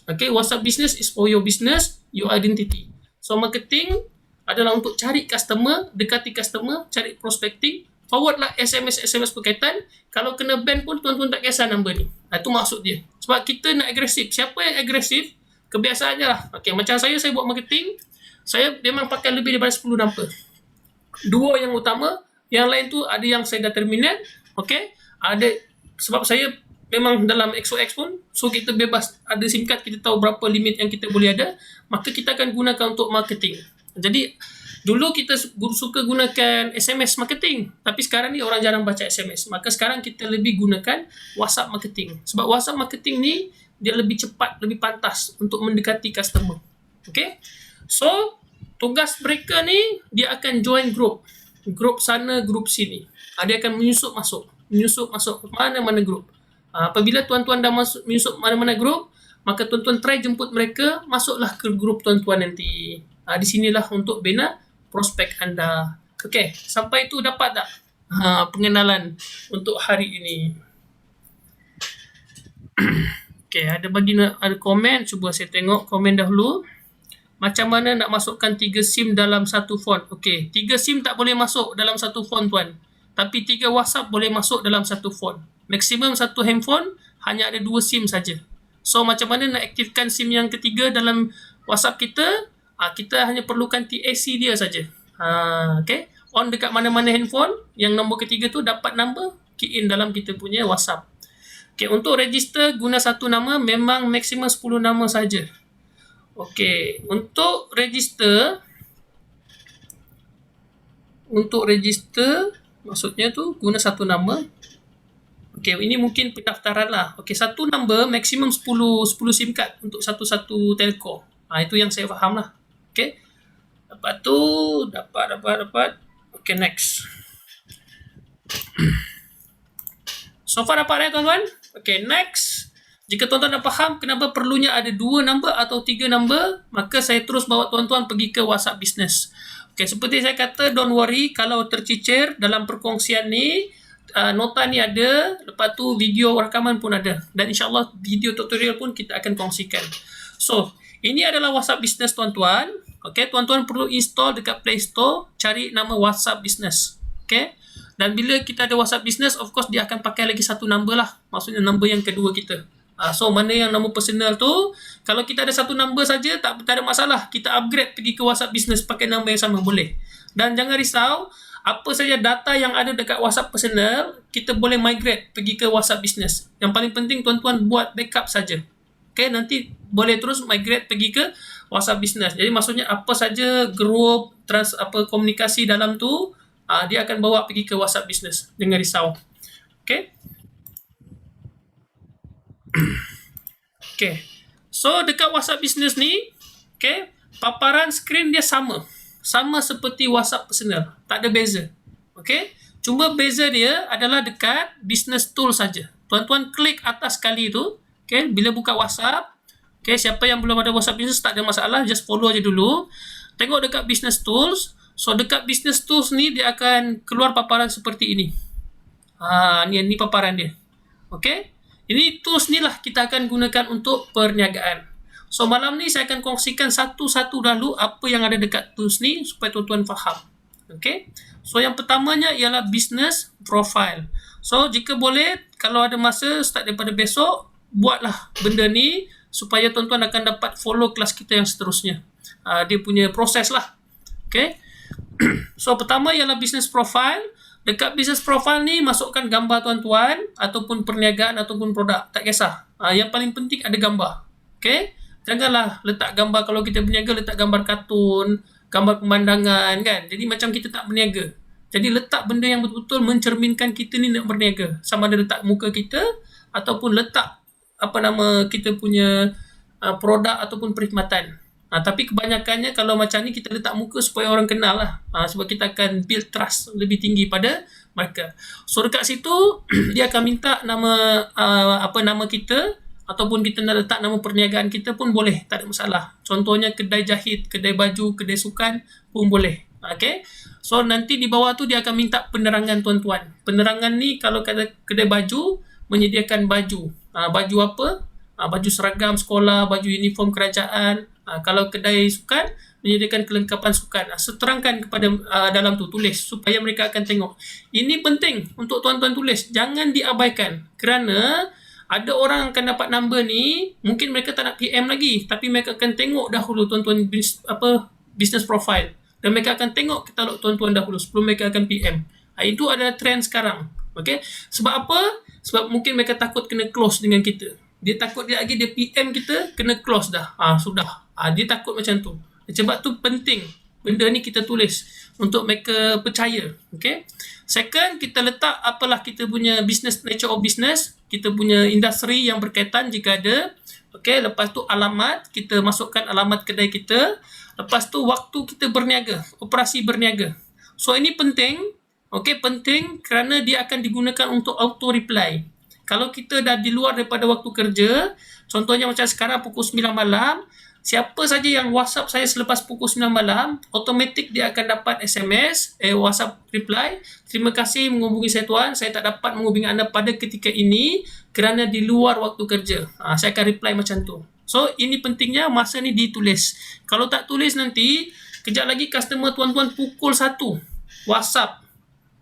Okay, WhatsApp business is for your business, your identity. So marketing adalah untuk cari customer, dekati customer, cari prospecting, forwardlah SMS berkaitan. Kalau kena ban pun tuan-tuan tak kisah number ni. Itu maksud dia. Sebab kita nak agresif. Siapa yang agresif, kebiasaannya lah. Okay, macam saya buat marketing, saya memang pakai lebih daripada 10 number. 2 yang utama, yang lain tu ada yang saya dah terminate. Okay, ada sebab saya memang dalam XOX pun, so kita bebas ada SIM card, kita tahu berapa limit yang kita boleh ada, maka kita akan gunakan untuk marketing. Jadi dulu kita suka gunakan SMS marketing, tapi sekarang ni orang jarang baca SMS, maka sekarang kita lebih gunakan WhatsApp marketing. Sebab WhatsApp marketing ni dia lebih cepat, lebih pantas untuk mendekati customer. Okay, so tugas mereka ni dia akan join group sana, group sini. Dia akan menyusup masuk mana-mana group. Apabila tuan-tuan dah menyusup mana-mana group, maka tuan-tuan try jemput mereka, masuklah ke group tuan-tuan nanti. Di sinilah untuk bina prospek anda. Okey, sampai itu dapat tak pengenalan untuk hari ini? Okey, ada komen, cuba saya tengok komen dahulu. Macam mana nak masukkan 3 SIM dalam satu phone? Okey, 3 SIM tak boleh masuk dalam satu phone tuan. Tapi 3 WhatsApp boleh masuk dalam satu phone. Maksimum satu handphone hanya ada 2 SIM saja. So macam mana nak aktifkan SIM yang ketiga dalam WhatsApp kita? Kita hanya perlukan TAC dia saja. Okay, on dekat mana-mana handphone yang nombor ketiga tu dapat number, key in dalam kita punya WhatsApp. Okay, untuk register guna satu nama, memang maksimum 10 nama saja. Okay, untuk register maksudnya tu guna satu nama. Okay, ini mungkin pendaftaran lah. Okay, satu number maksimum 10 SIM card untuk satu-satu telco. Itu yang saya faham lah. Okay, lepas tu dapat. Okay, next. So far dapat tuan-tuan? Okay, next. Jika tuan-tuan dah faham kenapa perlunya ada 2 number atau 3 number, maka saya terus bawa tuan-tuan pergi ke WhatsApp business. Okay, seperti saya kata, don't worry kalau tercicir dalam perkongsian ni, nota ni ada, lepas tu video rakaman pun ada, dan insyaAllah video tutorial pun kita akan kongsikan. So, ini adalah WhatsApp business tuan-tuan. Okay, tuan-tuan perlu install dekat Play Store, cari nama WhatsApp business. Okay, dan bila kita ada WhatsApp business, of course dia akan pakai lagi satu number lah, maksudnya number yang kedua kita. So mana yang nama personal tu, kalau kita ada satu number saja tak ada masalah, kita upgrade pergi ke WhatsApp business pakai number yang sama boleh. Dan jangan risau, apa saja data yang ada dekat WhatsApp personal kita boleh migrate pergi ke WhatsApp business. Yang paling penting tuan-tuan buat backup saja. Okay, nanti boleh terus migrate pergi ke WhatsApp business. Jadi maksudnya apa saja group komunikasi dalam tu, dia akan bawa pergi ke WhatsApp business. Jangan risau. Okay. Okay, so dekat WhatsApp business ni, okay, paparan skrin dia sama seperti WhatsApp personal, tak ada beza. Okay, cuma beza dia adalah dekat business tool saja. Tuan-tuan klik atas sekali tu, okay, bila buka WhatsApp, okay, siapa yang belum ada WhatsApp business tak ada masalah, just follow aja dulu. Tengok dekat business tools. So dekat business tools ni dia akan keluar paparan seperti ini. Ni paparan dia. Okay, ini tools ni lah kita akan gunakan untuk perniagaan. So malam ni saya akan kongsikan satu-satu dahulu apa yang ada dekat tools ni supaya tuan-tuan faham. Okay. So yang pertamanya ialah business profile. So jika boleh, kalau ada masa start daripada besok, buatlah benda ni supaya tuan-tuan akan dapat follow kelas kita yang seterusnya. Dia punya proses lah. Okay. So pertama ialah business profile. Dekat business profile ni masukkan gambar tuan-tuan ataupun perniagaan ataupun produk, tak kisah. Yang paling penting ada gambar. Okay. Janganlah letak gambar, kalau kita berniaga letak gambar kartun, gambar pemandangan kan. Jadi macam kita tak berniaga. Jadi letak benda yang betul-betul mencerminkan kita ni nak berniaga. Sama ada letak muka kita ataupun letak kita punya produk ataupun perkhidmatan. Tapi kebanyakannya kalau macam ni kita letak muka supaya orang kenal lah. Sebab kita akan build trust lebih tinggi pada mereka. So dekat situ dia akan minta nama nama kita, ataupun kita nak letak nama perniagaan kita pun boleh, tak ada masalah. Contohnya kedai jahit, kedai baju, kedai sukan pun boleh. Okay. So nanti di bawah tu dia akan minta penerangan tuan-tuan. Penerangan ni kalau kata kedai baju, menyediakan baju. Baju apa? Baju seragam sekolah, baju uniform kerajaan. Kalau kedai sukan, menyediakan kelengkapan sukan. Seterangkan kepada dalam tu, tulis supaya mereka akan tengok. Ini penting untuk tuan-tuan tulis, jangan diabaikan. Kerana ada orang akan dapat number ni, mungkin mereka tak nak PM lagi, tapi mereka akan tengok dahulu tuan-tuan business profile. Dan mereka akan tengok katalog tuan-tuan dahulu sebelum mereka akan PM. Itu adalah trend sekarang. Okay? Sebab apa? Sebab mungkin mereka takut kena close dengan kita. Dia takut dia lagi dia PM kita, kena close dah. Sudah. Dia takut macam tu. Sebab tu penting benda ni kita tulis untuk mereka percaya. Okay. Second, kita letak apalah kita punya business, nature of business, kita punya industri yang berkaitan jika ada. Okay. Lepas tu alamat, kita masukkan alamat kedai kita. Lepas tu waktu kita berniaga, operasi berniaga. So ini penting. Okay, penting kerana dia akan digunakan untuk auto reply. Kalau kita dah di luar daripada waktu kerja, contohnya macam sekarang pukul 9 malam, siapa saja yang WhatsApp saya selepas pukul 9 malam, automatik dia akan dapat SMS, WhatsApp reply, terima kasih menghubungi saya tuan, saya tak dapat menghubungi anda pada ketika ini kerana di luar waktu kerja. Saya akan reply macam tu. So, ini pentingnya masa ni ditulis. Kalau tak tulis nanti, kejap lagi customer tuan-tuan pukul 1 WhatsApp.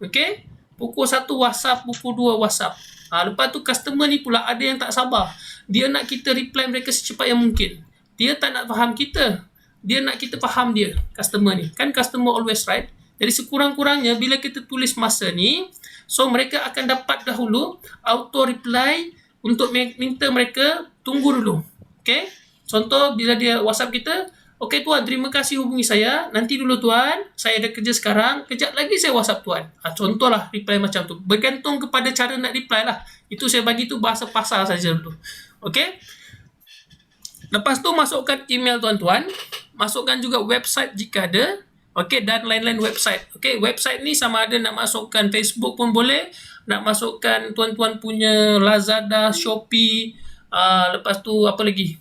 Okay? Pukul 1 WhatsApp, pukul 2 WhatsApp. Lepas tu customer ni pula ada yang tak sabar. Dia nak kita reply mereka secepat yang mungkin. Dia tak nak faham kita. Dia nak kita faham dia, customer ni. Kan customer always right. Jadi sekurang-kurangnya bila kita tulis masa ni, so mereka akan dapat dahulu auto reply untuk minta mereka tunggu dulu. Okay? Contoh bila dia WhatsApp kita, okey tuan, terima kasih hubungi saya. Nanti dulu tuan, saya ada kerja sekarang. Kejap lagi saya WhatsApp tuan. Contohlah reply macam tu. Bergantung kepada cara nak reply lah. Itu saya bagi tu bahasa pasar saja dulu. Okey. Lepas tu masukkan email tuan-tuan. Masukkan juga website jika ada. Okey, dan lain-lain website. Okey, website ni sama ada nak masukkan Facebook pun boleh. Nak masukkan tuan-tuan punya Lazada, Shopee. Lepas tu apa lagi?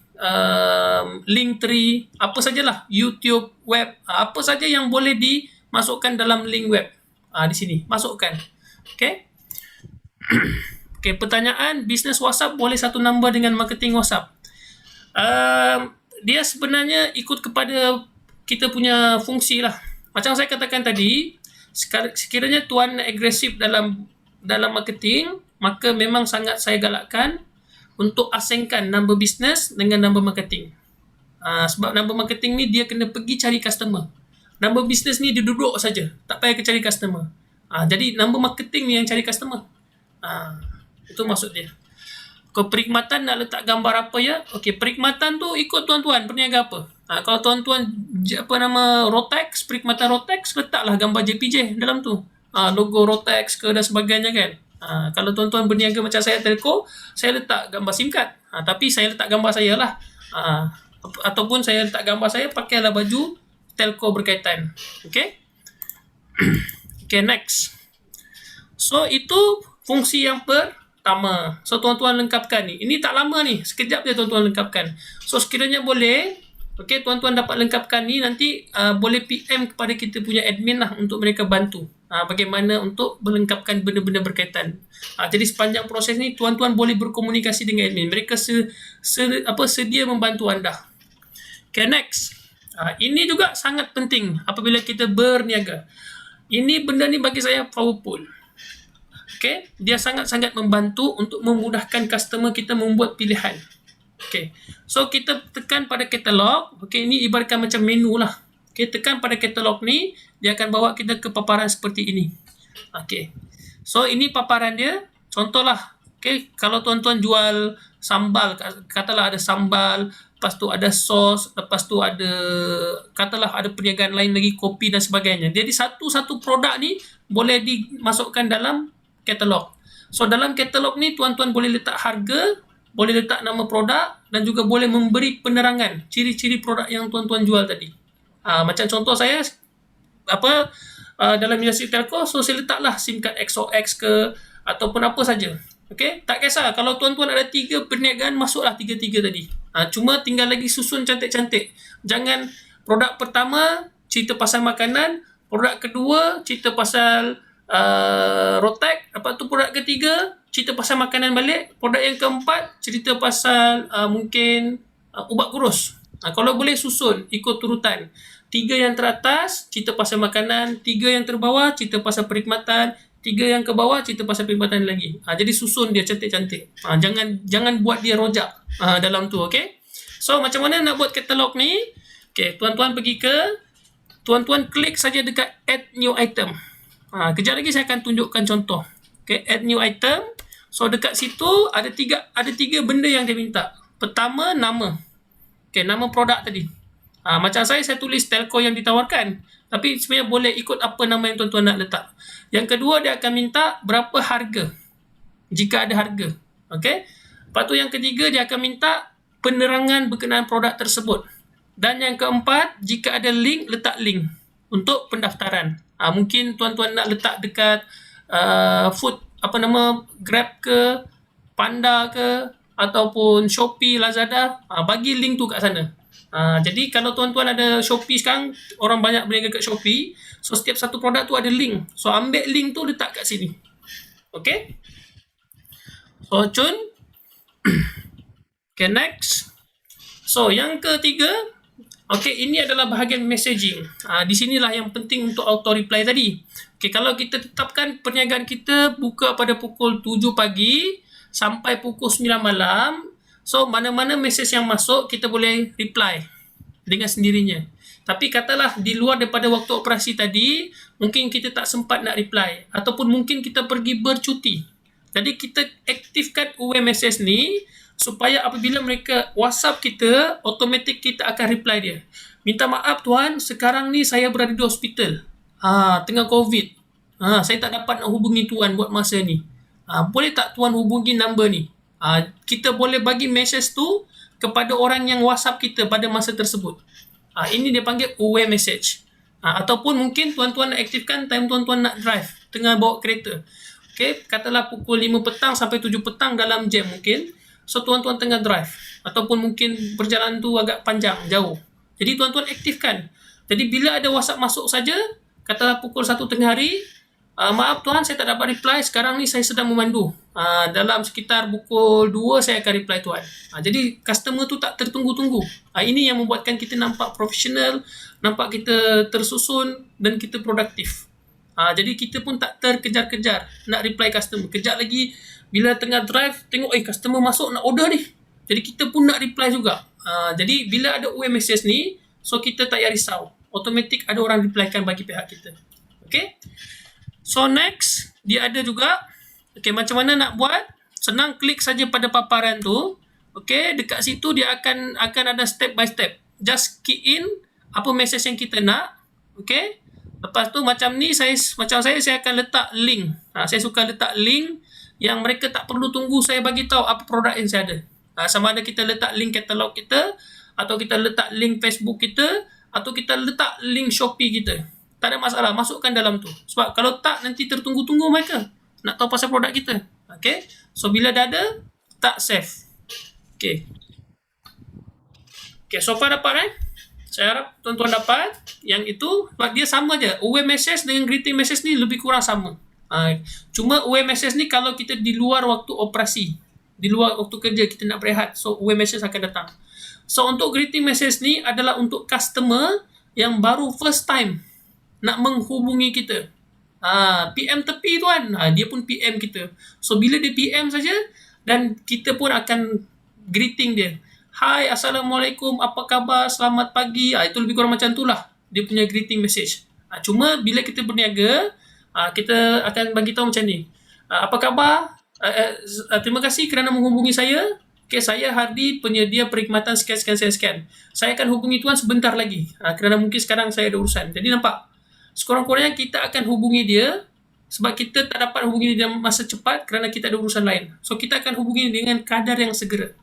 Linktree, apa sajalah, YouTube, web, apa saja yang boleh dimasukkan dalam link web. Di sini masukkan. Okay. Okay, pertanyaan, business WhatsApp boleh satu number dengan marketing WhatsApp? Dia sebenarnya ikut kepada kita punya fungsi lah. Macam saya katakan tadi, sekiranya tuan agresif dalam marketing, maka memang sangat saya galakkan untuk asingkan number business dengan number marketing. Sebab number marketing ni dia kena pergi cari customer. Number business ni dia duduk saja, tak payah cari customer. Jadi number marketing ni yang cari customer. Itu maksud dia. Kalau perkhidmatan nak letak gambar apa ya? Okey, perkhidmatan tu ikut tuan-tuan berniaga apa. Kalau tuan-tuan Rotex, perkhidmatan Rotex, letaklah gambar JPJ dalam tu. Logo Rotex ke dan sebagainya kan. Kalau tuan-tuan berniaga macam saya telco, saya letak gambar SIM card. Tapi saya letak gambar saya lah. Ataupun saya letak gambar saya, pakailah baju telco berkaitan. Okay? Okay, next. So, itu fungsi yang pertama. So, tuan-tuan lengkapkan ni. Ini tak lama ni. Sekejap je tuan-tuan lengkapkan. So, sekiranya boleh, okay, tuan-tuan dapat lengkapkan ni, nanti boleh PM kepada kita punya admin lah untuk mereka bantu. Bagaimana untuk melengkapkan benda-benda berkaitan. Jadi sepanjang proses ni tuan-tuan boleh berkomunikasi dengan admin. Mereka sedia membantu anda. Okay, next. Ini juga sangat penting apabila kita berniaga. Ini benda ni bagi saya powerful. Okay, dia sangat-sangat membantu untuk memudahkan customer kita membuat pilihan. Okay, so kita tekan pada katalog. Okay, ini ibaratkan macam menu lah. Okay, tekan pada katalog ni, dia akan bawa kita ke paparan seperti ini. Okay, so ini paparan dia. Contohlah, okay, kalau tuan-tuan jual sambal, katalah ada sambal, lepas tu ada sos, lepas tu ada, katalah ada perniagaan lain lagi, kopi dan sebagainya. Jadi satu-satu produk ni boleh dimasukkan dalam katalog. So dalam katalog ni tuan-tuan boleh letak harga, boleh letak nama produk dan juga boleh memberi penerangan ciri-ciri produk yang tuan-tuan jual tadi. Macam contoh saya dalam industri telco, so saya letaklah SIM card XOX ke ataupun apa saja. Okey, tak kisah kalau tuan-tuan ada 3 perniagaan, masuklah 3-3 tadi. Cuma tinggal lagi susun cantik-cantik. Jangan produk pertama cerita pasal makanan, produk kedua cerita pasal Rotek, lepas tu produk ketiga cerita pasal makanan balik, produk yang keempat cerita pasal mungkin ubat kurus. Kalau boleh susun ikut turutan. 3 yang teratas cerita pasal makanan, 3 yang terbawah cerita pasal perkhidmatan, 3 yang ke bawah cerita pasal perkhidmatan lagi. Jadi susun dia cantik-cantik. Jangan buat dia rojak dalam tu, okey? So macam mana nak buat katalog ni? Okey, tuan-tuan tuan-tuan klik saja dekat add new item. Kejap lagi saya akan tunjukkan contoh. Okay, add new item. So dekat situ ada tiga benda yang dia minta. Pertama, nama. Okay, nama produk tadi. Macam saya tulis telco yang ditawarkan. Tapi sebenarnya boleh ikut apa nama yang tuan-tuan nak letak. Yang kedua, dia akan minta berapa harga. Jika ada harga. Okay. Lepas tu yang ketiga, dia akan minta penerangan berkenaan produk tersebut. Dan yang keempat, jika ada link, letak link untuk pendaftaran. Mungkin tuan-tuan nak letak dekat food, Grab ke, Panda ke, ataupun Shopee, Lazada, bagi link tu kat sana. Jadi kalau tuan-tuan ada Shopee sekarang, orang banyak berniaga kat Shopee, so setiap satu produk tu ada link. So ambil link tu, letak kat sini. Okay. So cun. Okay, next. So yang ketiga, okey, ini adalah bahagian messaging. Di sinilah yang penting untuk auto reply tadi. Okey, kalau kita tetapkan perniagaan kita buka pada pukul 7 pagi sampai pukul 9 malam, so mana-mana message yang masuk kita boleh reply dengan sendirinya. Tapi katalah di luar daripada waktu operasi tadi, mungkin kita tak sempat nak reply ataupun mungkin kita pergi bercuti. Jadi kita aktifkan away message ni supaya apabila mereka WhatsApp kita, automatik kita akan reply dia. Minta maaf tuan, sekarang ni saya berada di hospital. Tengah COVID. Saya tak dapat nak hubungi tuan buat masa ni. Boleh tak tuan hubungi number ni? Kita boleh bagi message tu kepada orang yang WhatsApp kita pada masa tersebut. Ini dia panggil away message. Ataupun mungkin tuan-tuan nak aktifkan time tuan-tuan nak drive, tengah bawa kereta. Okay, katalah pukul 5 petang sampai 7 petang dalam jam mungkin. So tuan-tuan tengah drive ataupun mungkin perjalanan tu agak panjang, jauh. Jadi tuan-tuan aktifkan. Jadi bila ada WhatsApp masuk saja, katalah pukul 1 tengah hari, maaf tuan, saya tak dapat reply, sekarang ni saya sedang memandu. Dalam sekitar pukul 2 saya akan reply tuan. Jadi customer tu tak tertunggu-tunggu. Ini yang membuatkan kita nampak profesional, nampak kita tersusun dan kita produktif. Jadi kita pun tak terkejar-kejar nak reply customer. Kejap lagi bila tengah drive, tengok customer masuk nak order ni. Jadi kita pun nak reply juga. Jadi bila ada away message ni, so kita tak payah risau. Automatik ada orang replykan bagi pihak kita. Okay. So next, dia ada juga. Okay, macam mana nak buat? Senang, klik saja pada paparan tu. Okay, dekat situ dia akan ada step by step. Just key in apa message yang kita nak. Okay. Lepas tu macam ni, saya akan letak link. Saya suka letak link yang mereka tak perlu tunggu saya bagi tahu apa produk yang saya ada. Sama ada kita letak link katalog kita, atau kita letak link Facebook kita, atau kita letak link Shopee kita. Tak ada masalah, masukkan dalam tu. Sebab kalau tak, nanti tertunggu-tunggu mereka nak tahu pasal produk kita. Okay. So bila dah ada, tak save. Okay. Okay, so far dapat Saya harap tuan-tuan dapat. Yang itu, sebab dia sama je. Away message dengan greeting message ni lebih kurang sama. Cuma away message ni kalau kita di luar waktu operasi, di luar waktu kerja, kita nak berehat, so away message akan datang. So untuk greeting message ni adalah untuk customer yang baru first time nak menghubungi kita. PM tepi tuan, dia pun PM kita. So bila dia PM saja, dan kita pun akan greeting dia. Hai, Assalamualaikum, apa khabar, selamat pagi. Itu lebih kurang macam tu lah dia punya greeting message. Cuma bila kita berniaga, kita akan bagi tahu macam ni. Apa khabar? Terima kasih kerana menghubungi saya. Okay, saya Hardi, penyedia perkhidmatan sekian. Saya akan hubungi tuan sebentar lagi. Kerana mungkin sekarang saya ada urusan. Jadi nampak, sekurang-kurangnya kita akan hubungi dia sebab kita tak dapat hubungi dia dalam masa cepat kerana kita ada urusan lain. So kita akan hubungi dengan kadar yang segera.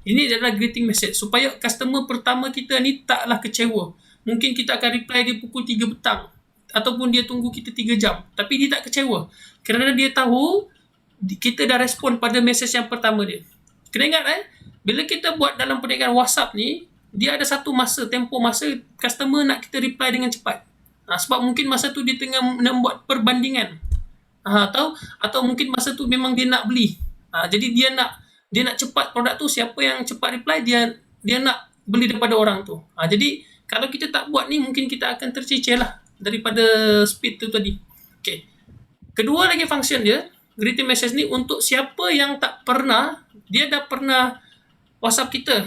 Ini adalah greeting message supaya customer pertama kita ni taklah kecewa. Mungkin kita akan reply dia pukul 3 petang ataupun dia tunggu kita 3 jam, tapi dia tak kecewa kerana dia tahu kita dah respon pada message yang pertama dia. Kena ingat bila kita buat dalam perniagaan WhatsApp ni, dia ada satu masa, tempoh masa customer nak kita reply dengan cepat. Sebab mungkin masa tu dia tengah membuat perbandingan. Atau mungkin masa tu memang dia nak beli. Jadi dia nak cepat produk tu, siapa yang cepat reply dia nak beli daripada orang tu. Jadi kalau kita tak buat ni, mungkin kita akan terceceh lah daripada speed tu tadi. Okay. Kedua lagi function dia, greeting message ni untuk siapa yang tak pernah, dia dah pernah WhatsApp kita,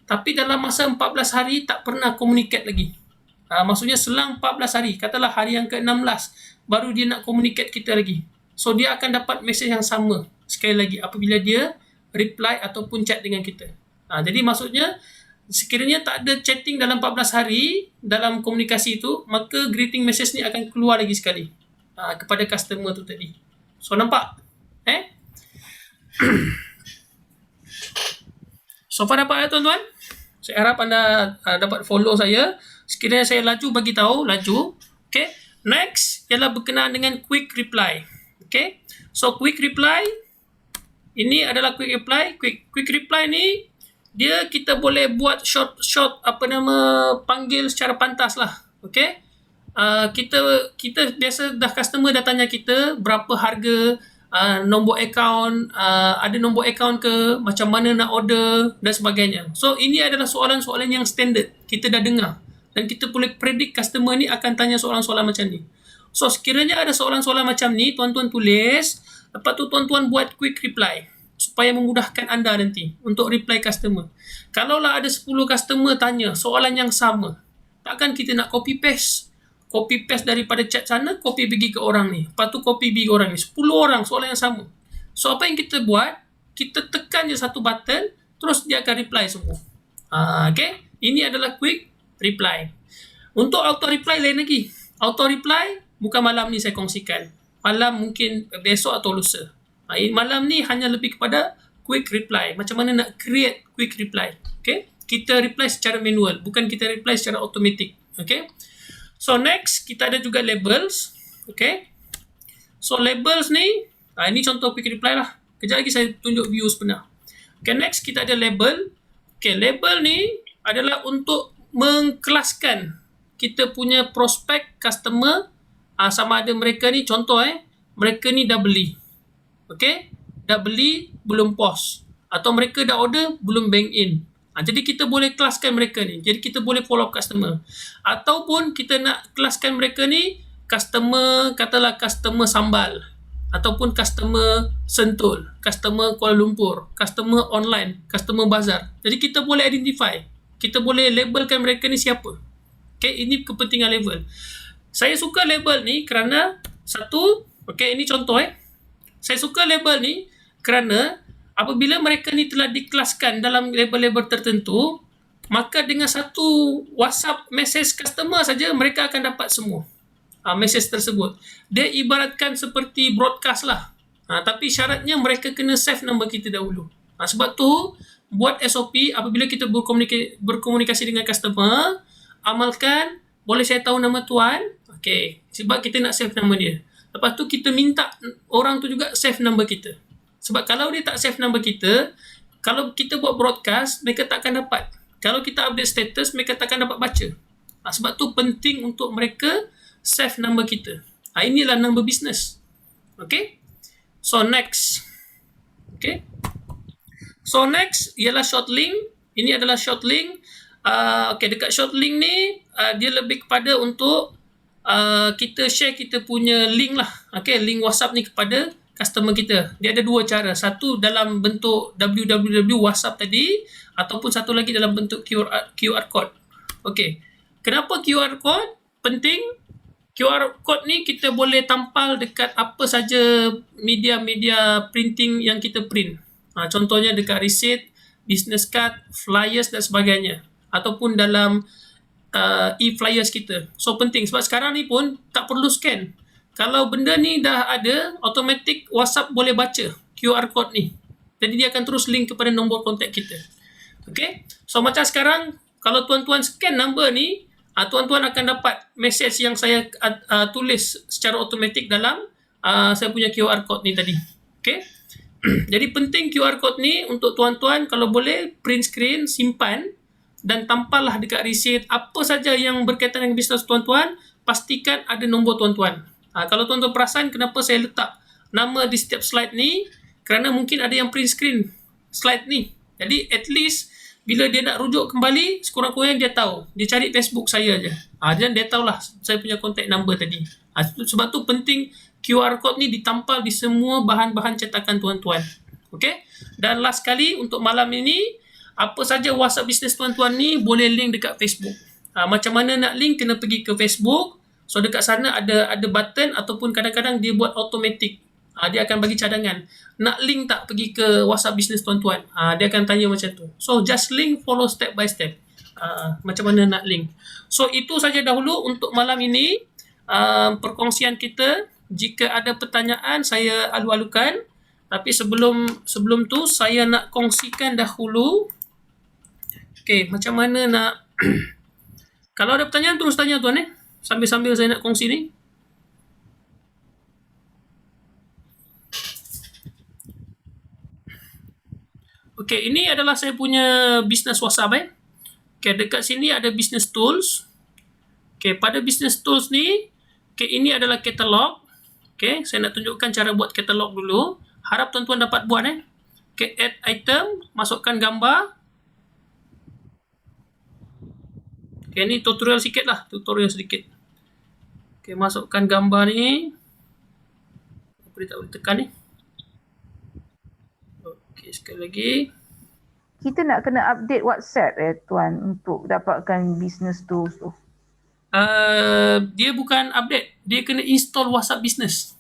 tapi dalam masa 14 hari tak pernah communicate lagi. Maksudnya selang 14 hari, katalah hari yang ke-16, baru dia nak communicate kita lagi. So, dia akan dapat message yang sama sekali lagi apabila dia reply ataupun chat dengan kita. Jadi maksudnya, sekiranya tak ada chatting dalam 14 hari dalam komunikasi itu, maka greeting message ni akan keluar lagi sekali kepada customer tu tadi. So, nampak? So far dapat tuan-tuan? Saya harap anda dapat follow saya. Sekiranya saya laju, bagi tahu laju. Okay. Next ialah berkenaan dengan quick reply. Okay. So quick reply, ini adalah quick reply. Quick reply ni dia kita boleh buat short panggil secara pantas lah. Okay. Kita biasa dah customer dah tanya kita berapa harga, nombor akaun, ada nombor akaun ke, macam mana nak order dan sebagainya. So ini adalah soalan-soalan yang standard kita dah dengar dan kita boleh predict customer ni akan tanya soalan-soalan macam ni. So sekiranya ada soalan-soalan macam ni, tuan-tuan tulis, lepas tu tuan-tuan buat quick reply supaya memudahkan anda nanti untuk reply customer. Kalaulah ada 10 customer tanya soalan yang sama, takkan kita nak copy paste daripada chat sana, copy pergi ke orang ni, lepas tu copy pergi ke orang ni, 10 orang soalan yang sama. So apa yang kita buat, kita tekan je satu button, terus dia akan reply semua. Okay, ini adalah quick reply. Untuk auto reply lain lagi. Auto reply bukan malam ni saya kongsikan, malam mungkin besok atau lusa. Malam ni hanya lebih kepada quick reply, macam mana nak create quick reply. Okay, kita reply secara manual, bukan kita reply secara automatic. Okay. So next, kita ada juga labels. Okay. So labels ni, ini contoh quick reply lah. Kejap lagi saya tunjuk view sebenar. Okay, next kita ada label. Okay, label ni adalah untuk mengkelaskan kita punya prospek customer, sama ada mereka ni, contoh mereka ni dah beli. Okay, dah beli, belum POS. Atau mereka dah order, belum bank in. Jadi kita boleh kelaskan mereka ni. Jadi kita boleh follow up customer. Ataupun kita nak kelaskan mereka ni customer, katalah customer Sambal, ataupun customer Sentul, customer Kuala Lumpur, customer online, customer bazar. Jadi kita boleh identify, kita boleh labelkan mereka ni siapa. Okay, ini kepentingan label. Saya suka label ni kerana satu, okay, ini contoh saya suka label ni kerana apabila mereka ni telah dikelaskan dalam label-label tertentu, maka dengan satu WhatsApp message customer saja mereka akan dapat semua message tersebut. Dia ibaratkan seperti broadcast lah. Tapi syaratnya mereka kena save nombor kita dahulu. Sebab tu buat SOP apabila kita berkomunikasi dengan customer, amalkan, boleh saya tahu nama tuan? Okay, sebab kita nak save nama dia. Lepas tu kita minta orang tu juga save nombor kita. Sebab kalau dia tak save nombor kita, kalau kita buat broadcast, mereka tak akan dapat. Kalau kita update status, mereka tak akan dapat baca. Sebab tu penting untuk mereka save nombor kita. Inilah nombor bisnes. Okay. So next. Okay. So next ialah short link. Ini adalah short link. Okay, dekat short link ni, dia lebih kepada untuk kita share kita punya link lah, okay, link WhatsApp ni kepada customer kita. Dia ada dua cara, satu dalam bentuk www WhatsApp tadi, ataupun satu lagi dalam bentuk QR code. Okay, kenapa QR code penting? QR code ni kita boleh tampal dekat apa saja media-media printing yang kita print. Contohnya dekat receipt, business card, flyers dan sebagainya. Ataupun dalam e-flyers kita. So penting sebab sekarang ni pun tak perlu scan. Kalau benda ni dah ada, automatic WhatsApp boleh baca QR code ni. Jadi dia akan terus link kepada nombor kontak kita. Okay. So macam sekarang, kalau tuan-tuan scan number ni, tuan-tuan akan dapat message yang saya tulis secara automatik dalam saya punya QR code ni tadi. Okay. Jadi penting QR code ni untuk tuan-tuan kalau boleh print screen, simpan dan tampallah dekat receipt. Apa saja yang berkaitan dengan bisnes tuan-tuan, pastikan ada nombor tuan-tuan. Kalau tuan-tuan perasan kenapa saya letak nama di setiap slide ni, kerana mungkin ada yang print screen slide ni. Jadi at least bila dia nak rujuk kembali, sekurang-kurangnya dia tahu. Dia cari Facebook saya je. Dan dia tahulah saya punya contact number tadi. Sebab tu penting QR code ni ditampal di semua bahan-bahan cetakan tuan-tuan. Okay? Dan last kali untuk malam ini, apa saja WhatsApp bisnes tuan-tuan ni boleh link dekat Facebook. Macam mana nak link, kena pergi ke Facebook. So dekat sana ada button ataupun kadang-kadang dia buat automatic. Dia akan bagi cadangan. Nak link tak pergi ke WhatsApp bisnes tuan-tuan? Dia akan tanya macam tu. So just link, follow step by step. Macam mana nak link. So itu saja dahulu untuk malam ini. Perkongsian kita. Jika ada pertanyaan, saya alu-alukan. Tapi sebelum tu, saya nak kongsikan dahulu. Okay, macam mana nak... Kalau ada pertanyaan, terus tanya tuan sambil-sambil saya nak kongsi ni. Okay, ini adalah saya punya business WhatsApp Okay, dekat sini ada business tools. Okay, pada business tools ni, okay, ini adalah katalog. Okay, saya nak tunjukkan cara buat katalog dulu. Harap tuan-tuan dapat buat Okay, add item, masukkan gambar. Okay, ni tutorial sikit lah, tutorial sedikit. Okay, masukkan gambar ni. Apa dia tak boleh tekan ni? Okay, sekali lagi. Kita nak kena update WhatsApp tuan untuk dapatkan business tools tu. Dia bukan update, dia kena install WhatsApp business.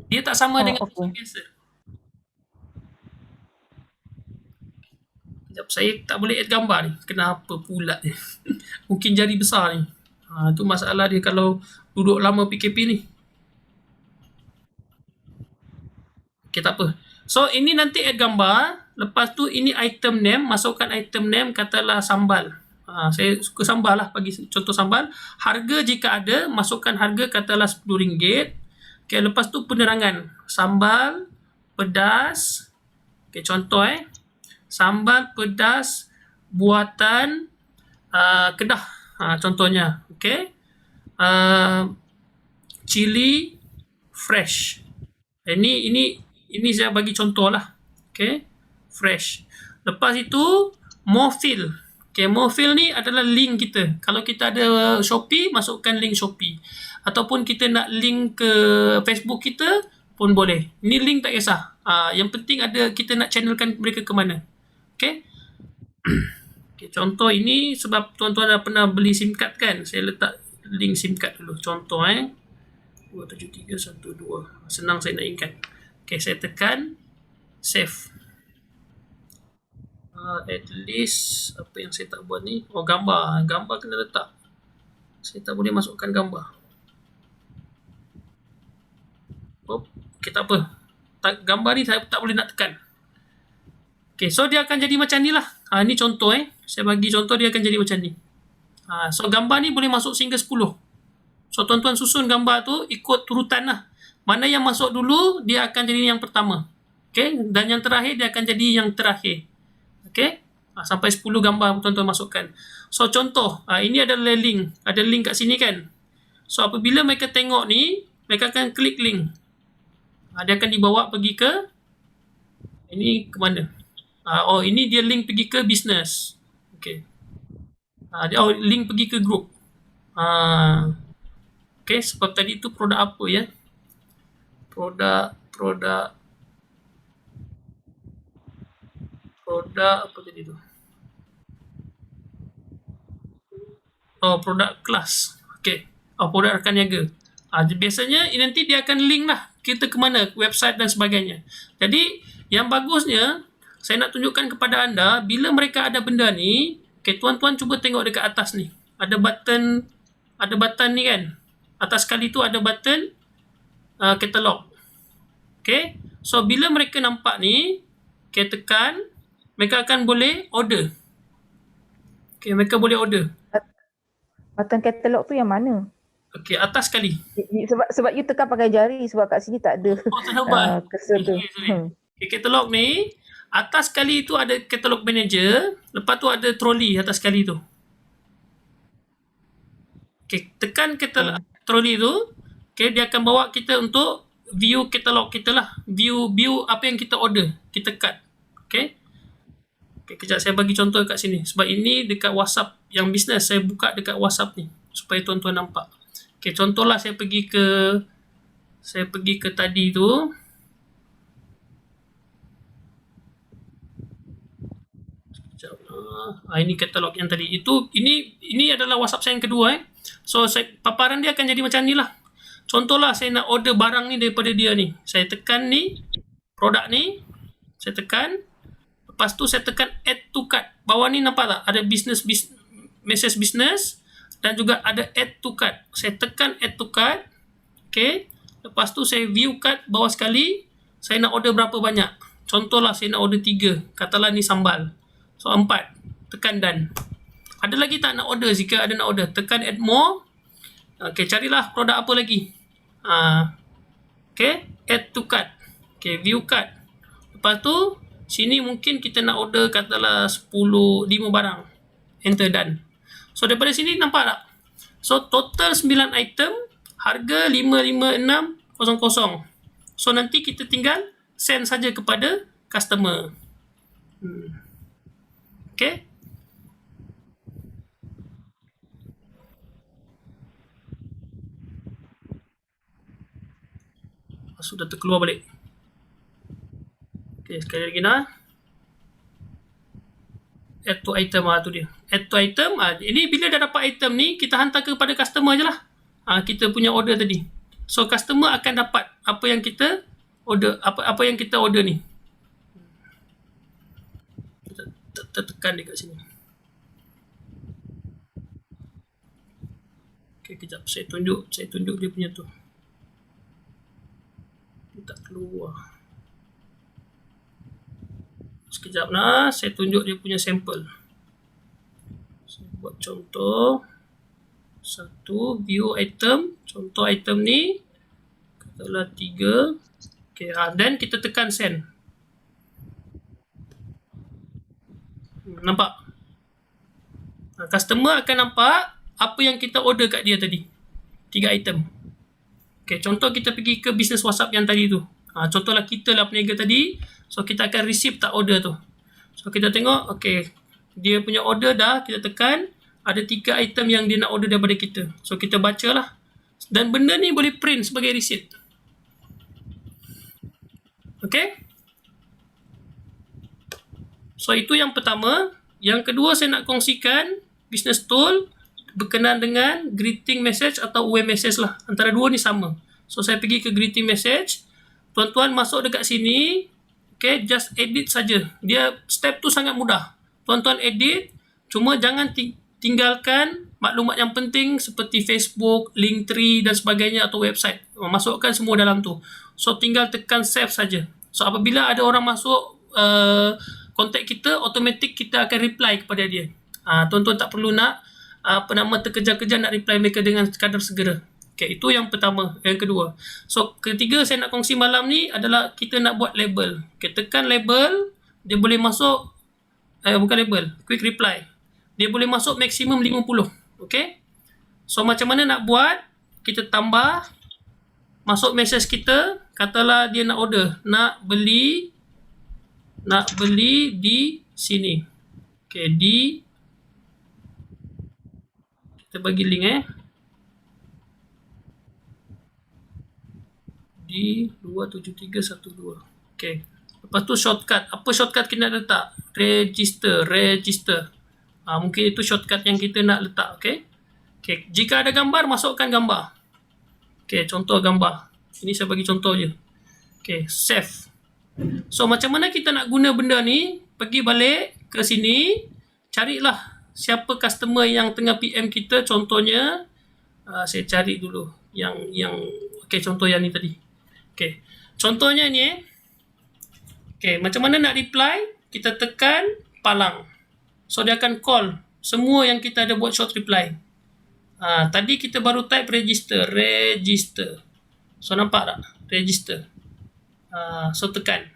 Dia tak sama dengan WhatsApp biasa. Sekejap, saya tak boleh add gambar ni. Kenapa pula ni? Mungkin jari besar ni. Tu masalah dia kalau duduk lama PKP ni. Okay, tak apa. So, ini nanti add gambar. Lepas tu, ini item name. Masukkan item name, katalah sambal. Saya suka sambal lah, bagi contoh sambal. Harga jika ada, masukkan harga, katalah RM10. Okay, lepas tu penerangan. Sambal, pedas. Okay, contoh sambal, pedas, buatan Kedah. Contohnya. Okay. Chili, fresh. Ini saya bagi contoh lah. Okay. Fresh. Lepas itu, more fill. Okay, more fill ni adalah link kita. Kalau kita ada Shopee, masukkan link Shopee. Ataupun kita nak link ke Facebook kita pun boleh. Ni link tak kisah. Yang penting ada kita nak channelkan mereka ke mana. Okay. Okay, contoh ini sebab tuan-tuan dah pernah beli SIM card kan. Saya letak link SIM card dulu. Contoh 27312. Senang saya nak ingat. Okay, saya tekan save. At least apa yang saya tak buat ni, gambar kena letak. Saya tak boleh masukkan gambar. Okay, tak apa, gambar ni saya tak boleh nak tekan. Okay, so dia akan jadi macam ni lah. Ni contoh saya bagi contoh, dia akan jadi macam ni. So gambar ni boleh masuk sehingga 10. So tuan-tuan susun gambar tu ikut turutan lah. Mana yang masuk dulu, dia akan jadi yang pertama. Okay, dan yang terakhir dia akan jadi yang terakhir. Okay, sampai 10 gambar tuan-tuan masukkan. So contoh, ini adalah link. Ada link kat sini kan. So apabila mereka tengok ni, mereka akan klik link. Dia akan dibawa pergi ke, ini ke mana? Ini dia link pergi ke business. Okay. Link pergi ke group. Okay, sebab tadi itu produk apa ya? Produk apa tadi tu? Oh, produk kelas. Okay. Oh, produk rekan niaga. Biasanya nanti dia akan link lah kita ke mana, website dan sebagainya. Jadi yang bagusnya saya nak tunjukkan kepada anda, bila mereka ada benda ni, okay, tuan-tuan cuba tengok dekat atas ni. Ada button ni kan. Atas sekali tu ada button katalog. Okay. So bila mereka nampak ni, okay, tekan, mereka akan boleh order. Okay, mereka boleh order. Button katalog tu yang mana? Okay, atas sekali. Sebab you tekan pakai jari, sebab kat sini tak ada tak nampak. cursor tu. Okay, katalog ni, atas sekali tu ada katalog manager, lepas tu ada trolley atas sekali tu. Okay, tekan katalog trolley tu, okay, dia akan bawa kita untuk view katalog kita lah. View apa yang kita order, kita cut. Okay. Okay, kejap saya bagi contoh kat sini. Sebab ini dekat WhatsApp yang bisnes, saya buka dekat WhatsApp ni supaya tuan-tuan nampak. Okay, contohlah saya pergi ke tadi tu. Ini katalog yang tadi. Ini adalah WhatsApp saya yang kedua. So paparan dia akan jadi macam ni lah. Contohlah saya nak order barang ni daripada dia ni. Saya tekan ni, produk ni, saya tekan. Lepas tu saya tekan add to cart. Bawah ni nampak tak? Ada message business dan juga ada add to cart. Saya tekan add to cart. Okay. Lepas tu saya view cart bawah sekali. Saya nak order berapa banyak. Contohlah saya nak order 3. Katalah ni sambal. So 4. Tekan done. Ada lagi tak nak order? Jika ada nak order, tekan add more. Okay, carilah produk apa lagi. Okay, add to cart. Okay, view cart. Lepas tu sini mungkin kita nak order katalah 5 barang. Enter done. So daripada sini nampak tak? So total 9 item, harga 55600. So nanti kita tinggal send saja kepada customer. Okay. Sudah terkeluar balik. Okay, sekali lagi nak. Add to item tu dia. Add to item. Ini bila dah dapat item ni, kita hantar kepada customer je lah. Kita punya order tadi. So customer akan dapat apa yang kita order, apa yang kita order ni. Kita tekan dekat sini. Okay, kejap saya tunjuk dia punya tu. Dia tak keluar. Sekejap lah, saya tunjuk dia punya sampel. Saya buat contoh. 1, view item. Contoh item ni. Katalah 3. Okay, then kita tekan send. Nampak? Customer akan nampak apa yang kita order kat dia tadi. 3 item. Okay, contoh kita pergi ke business WhatsApp yang tadi tu. Contohlah kita lah peniaga tadi. So, kita akan receive tak order tu. So, kita tengok, okay, dia punya order dah, kita tekan, ada 3 item yang dia nak order daripada kita. So, kita baca lah. Dan benda ni boleh print sebagai receipt. Okay. So, itu yang pertama. Yang kedua, saya nak kongsikan business tool berkenaan dengan greeting message atau away message lah. Antara dua ni sama. So, saya pergi ke greeting message. Tuan-tuan masuk dekat sini. Okay, just edit saja. Dia step tu sangat mudah. Tuan-tuan edit. Cuma jangan tinggalkan maklumat yang penting seperti Facebook, Linktree dan sebagainya atau website. Masukkan semua dalam tu. So, tinggal tekan save saja. So, apabila ada orang masuk kontak kita, automatik kita akan reply kepada dia. Tuan-tuan tak perlu nak terkejar-kejar nak reply mereka dengan sekadar segera. Okay, itu yang pertama. Yang kedua. So, ketiga saya nak kongsi malam ni adalah kita nak buat label. Okay, tekan label. Dia boleh masuk, bukan label, quick reply. Dia boleh masuk maksimum 50. Okay. So, macam mana nak buat? Kita tambah. Masuk message kita. Katalah dia nak order. Nak beli di sini. Okay, kita bagi link D27312. Okay. Lepas tu shortcut. Apa shortcut kita nak letak? Register. Mungkin itu shortcut yang kita nak letak. Okay. Okay. Jika ada gambar, masukkan gambar. Okay. Contoh gambar. Ini saya bagi contoh je. Okay. Save. So, macam mana kita nak guna benda ni? Pergi balik ke sini. Carilah siapa customer yang tengah PM kita. Contohnya, saya cari dulu. Okay, contoh yang ni tadi. Okay. Contohnya ni. Okay, macam mana nak reply? Kita tekan palang. So, dia akan call semua yang kita ada buat short reply. Tadi kita baru type register. So, nampak tak? Register. So, tekan.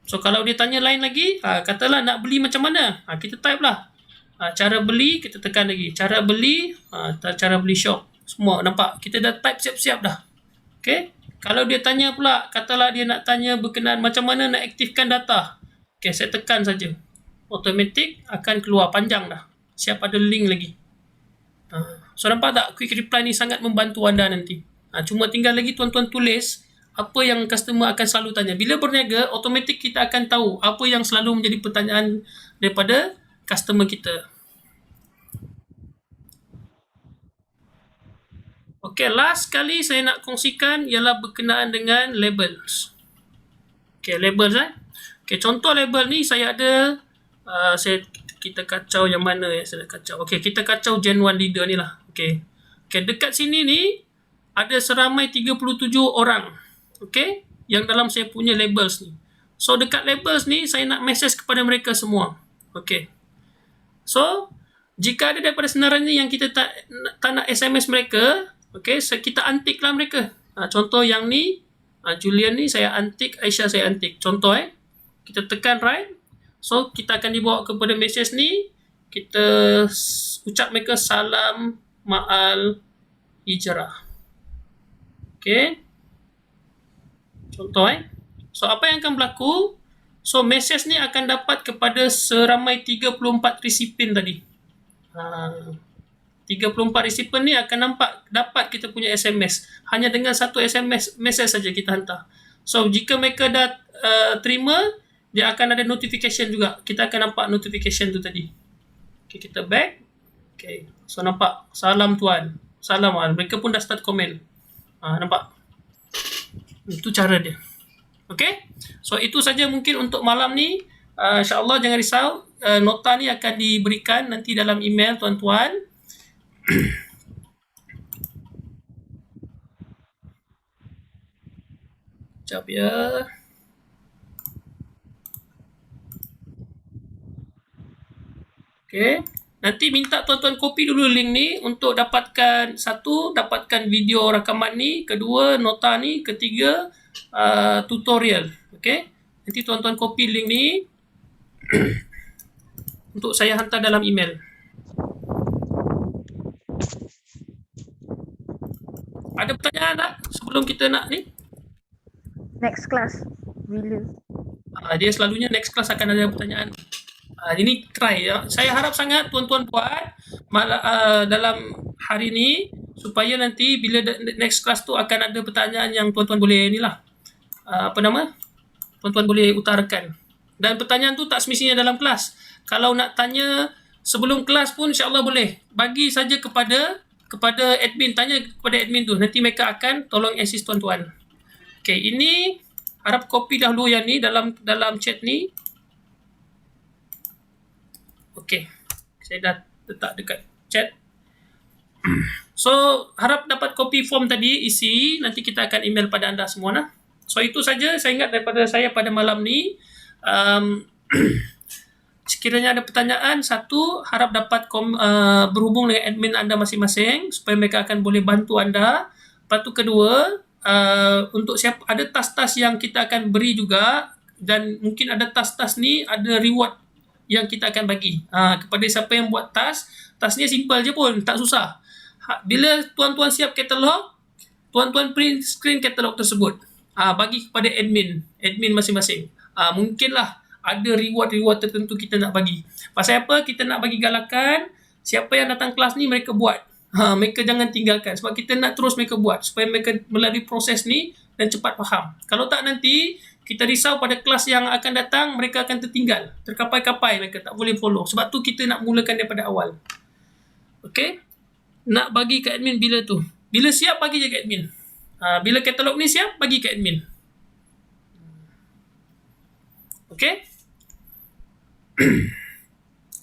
So, kalau dia tanya lain lagi, katalah nak beli macam mana? Kita type lah. Cara beli, kita tekan lagi. Cara beli shop. Semua, nampak? Kita dah type siap-siap dah. Okay? Kalau dia tanya pula, katalah dia nak tanya berkenaan macam mana nak aktifkan data. Okay, saya tekan saja. Automatic akan keluar panjang dah. Siap ada link lagi. So, nampak tak? Quick reply ni sangat membantu anda nanti. Cuma tinggal lagi tuan-tuan tulis apa yang customer akan selalu tanya. Bila berniaga, automatic kita akan tahu apa yang selalu menjadi pertanyaan daripada customer kita. Okay, last kali saya nak kongsikan ialah berkenaan dengan labels. Okay, labels Okay, contoh label ni saya ada, kita kacau yang mana yang saya nak kacau. Okay, kita kacau Gen 1 leader ni lah. Okay, dekat sini ni ada seramai 37 orang. Okay, yang dalam saya punya labels ni. So, dekat labels ni saya nak message kepada mereka semua. Okay. So, jika ada daripada senaran ni yang kita tak nak SMS mereka, okay, so kita antiklah mereka. Contoh yang ni, Julian ni saya antik, Aisyah saya antik. Contoh kita tekan right. So, kita akan dibawa kepada message ni. Kita ucap mereka salam ma'al hijrah. Okay. Contoh So, apa yang akan berlaku? So, message ni akan dapat kepada seramai 34 resipien tadi. 34 resipien ni akan dapat kita punya SMS. Hanya dengan satu SMS message saja kita hantar. So, jika mereka dah terima, dia akan ada notification juga. Kita akan nampak notification tu tadi. Okay, kita back. Okay, so nampak. Salam tuan. Salam tuan. Mereka pun dah start komen. Nampak? Itu cara dia. Okay? So, itu saja mungkin untuk malam ni. InsyaAllah jangan risau. Nota ni akan diberikan nanti dalam email tuan-tuan. Sekejap ya. Okay. Nanti minta tuan-tuan copy dulu link ni untuk dapatkan video rakaman ni, kedua nota ni, ketiga tutorial. Okay. Nanti tuan-tuan copy link ni untuk saya hantar dalam email. Ada pertanyaan tak sebelum kita nak ni? Next class. Bila? Dia selalunya next class akan ada pertanyaan. Ini try ya. Saya harap sangat tuan-tuan buat dalam hari ni supaya nanti bila next class tu akan ada pertanyaan yang tuan-tuan boleh tuan-tuan boleh utarakan. Dan pertanyaan tu tak semestinya dalam kelas. Kalau nak tanya sebelum kelas pun insya-Allah boleh. Bagi saja kepada admin, tanya kepada admin tu. Nanti mereka akan tolong assist tuan-tuan. Okey, ini harap copy dahulu yang ni dalam chat ni. Okey. Saya dah letak dekat chat. So, harap dapat copy form tadi, isi. Nanti kita akan email pada anda semua lah. So, itu saja saya ingat daripada saya pada malam ni. Sekiranya ada pertanyaan, satu, harap dapat berhubung dengan admin anda masing-masing supaya mereka akan boleh bantu anda. Lepas tu kedua, untuk siapa ada task-task yang kita akan beri juga, dan mungkin ada task-task ni ada reward yang kita akan bagi kepada siapa yang buat task. Tasknya simple je pun, tak susah. Bila tuan-tuan siap katalog, tuan-tuan print screen katalog tersebut, bagi kepada admin masing-masing. Mungkinlah ada reward tertentu kita nak bagi. Pasal apa? Kita nak bagi galakan, siapa yang datang kelas ni mereka buat. Mereka jangan tinggalkan sebab kita nak terus mereka buat supaya mereka melalui proses ni dan cepat faham. Kalau tak nanti kita risau pada kelas yang akan datang mereka akan tertinggal, terkapai-kapai, mereka tak boleh follow. Sebab tu kita nak mulakan daripada awal. Okey? Nak bagi ke admin bila tu? Bila siap bagi je ke admin. Bila katalog ni siap bagi ke admin. Okey?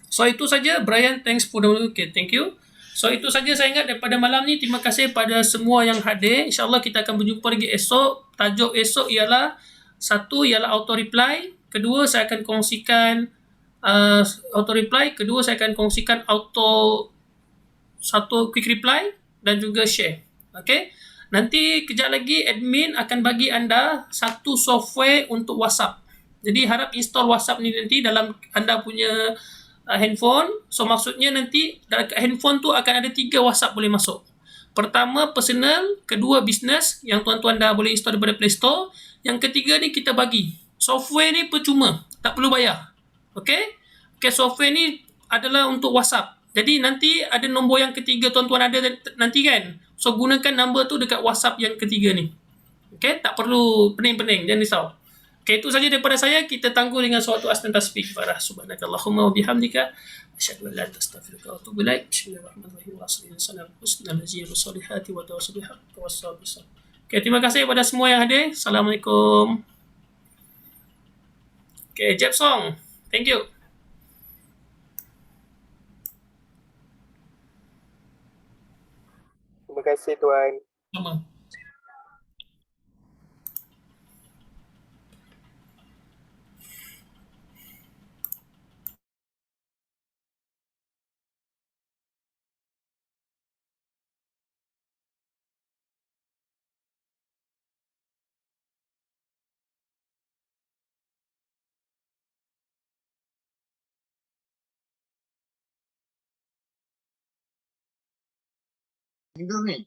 So itu saja Brian, thanks for the okay, thank you. So itu saja saya ingat daripada malam ni. Terima kasih pada semua yang hadir. InsyaAllah kita akan berjumpa lagi esok. Tajuk esok ialah, satu ialah auto reply, kedua saya akan kongsikan auto reply, kedua saya akan kongsikan satu quick reply dan juga share. Okay, nanti kejap lagi admin akan bagi anda satu software untuk WhatsApp. Jadi harap install WhatsApp ni nanti dalam anda punya handphone. So maksudnya nanti dalam handphone tu akan ada 3 WhatsApp boleh masuk. Pertama personal, kedua business yang tuan-tuan dah boleh install daripada Play Store. Yang ketiga ni kita bagi. Software ni percuma, tak perlu bayar. Okay, software ni adalah untuk WhatsApp. Jadi nanti ada nombor yang ketiga tuan-tuan ada nanti kan. So gunakan nombor tu dekat WhatsApp yang ketiga ni. Okay, tak perlu pening-pening, jangan risau. Okay, itu saja daripada saya. Kita tangguh dengan suatu asnan tasbih kepada subhanakallahumma wa bihamdika asyhadu an la ilaha illa anta astaghfiruka wa atubu ilaik. Bismillahirrahmanirrahim. Wassalatu wa tawassal. Okay, terima kasih kepada semua yang hadir. Assalamualaikum. Okay, Jeb Song. Thank you. Terima kasih Tuan. Sama. Tinggal ni.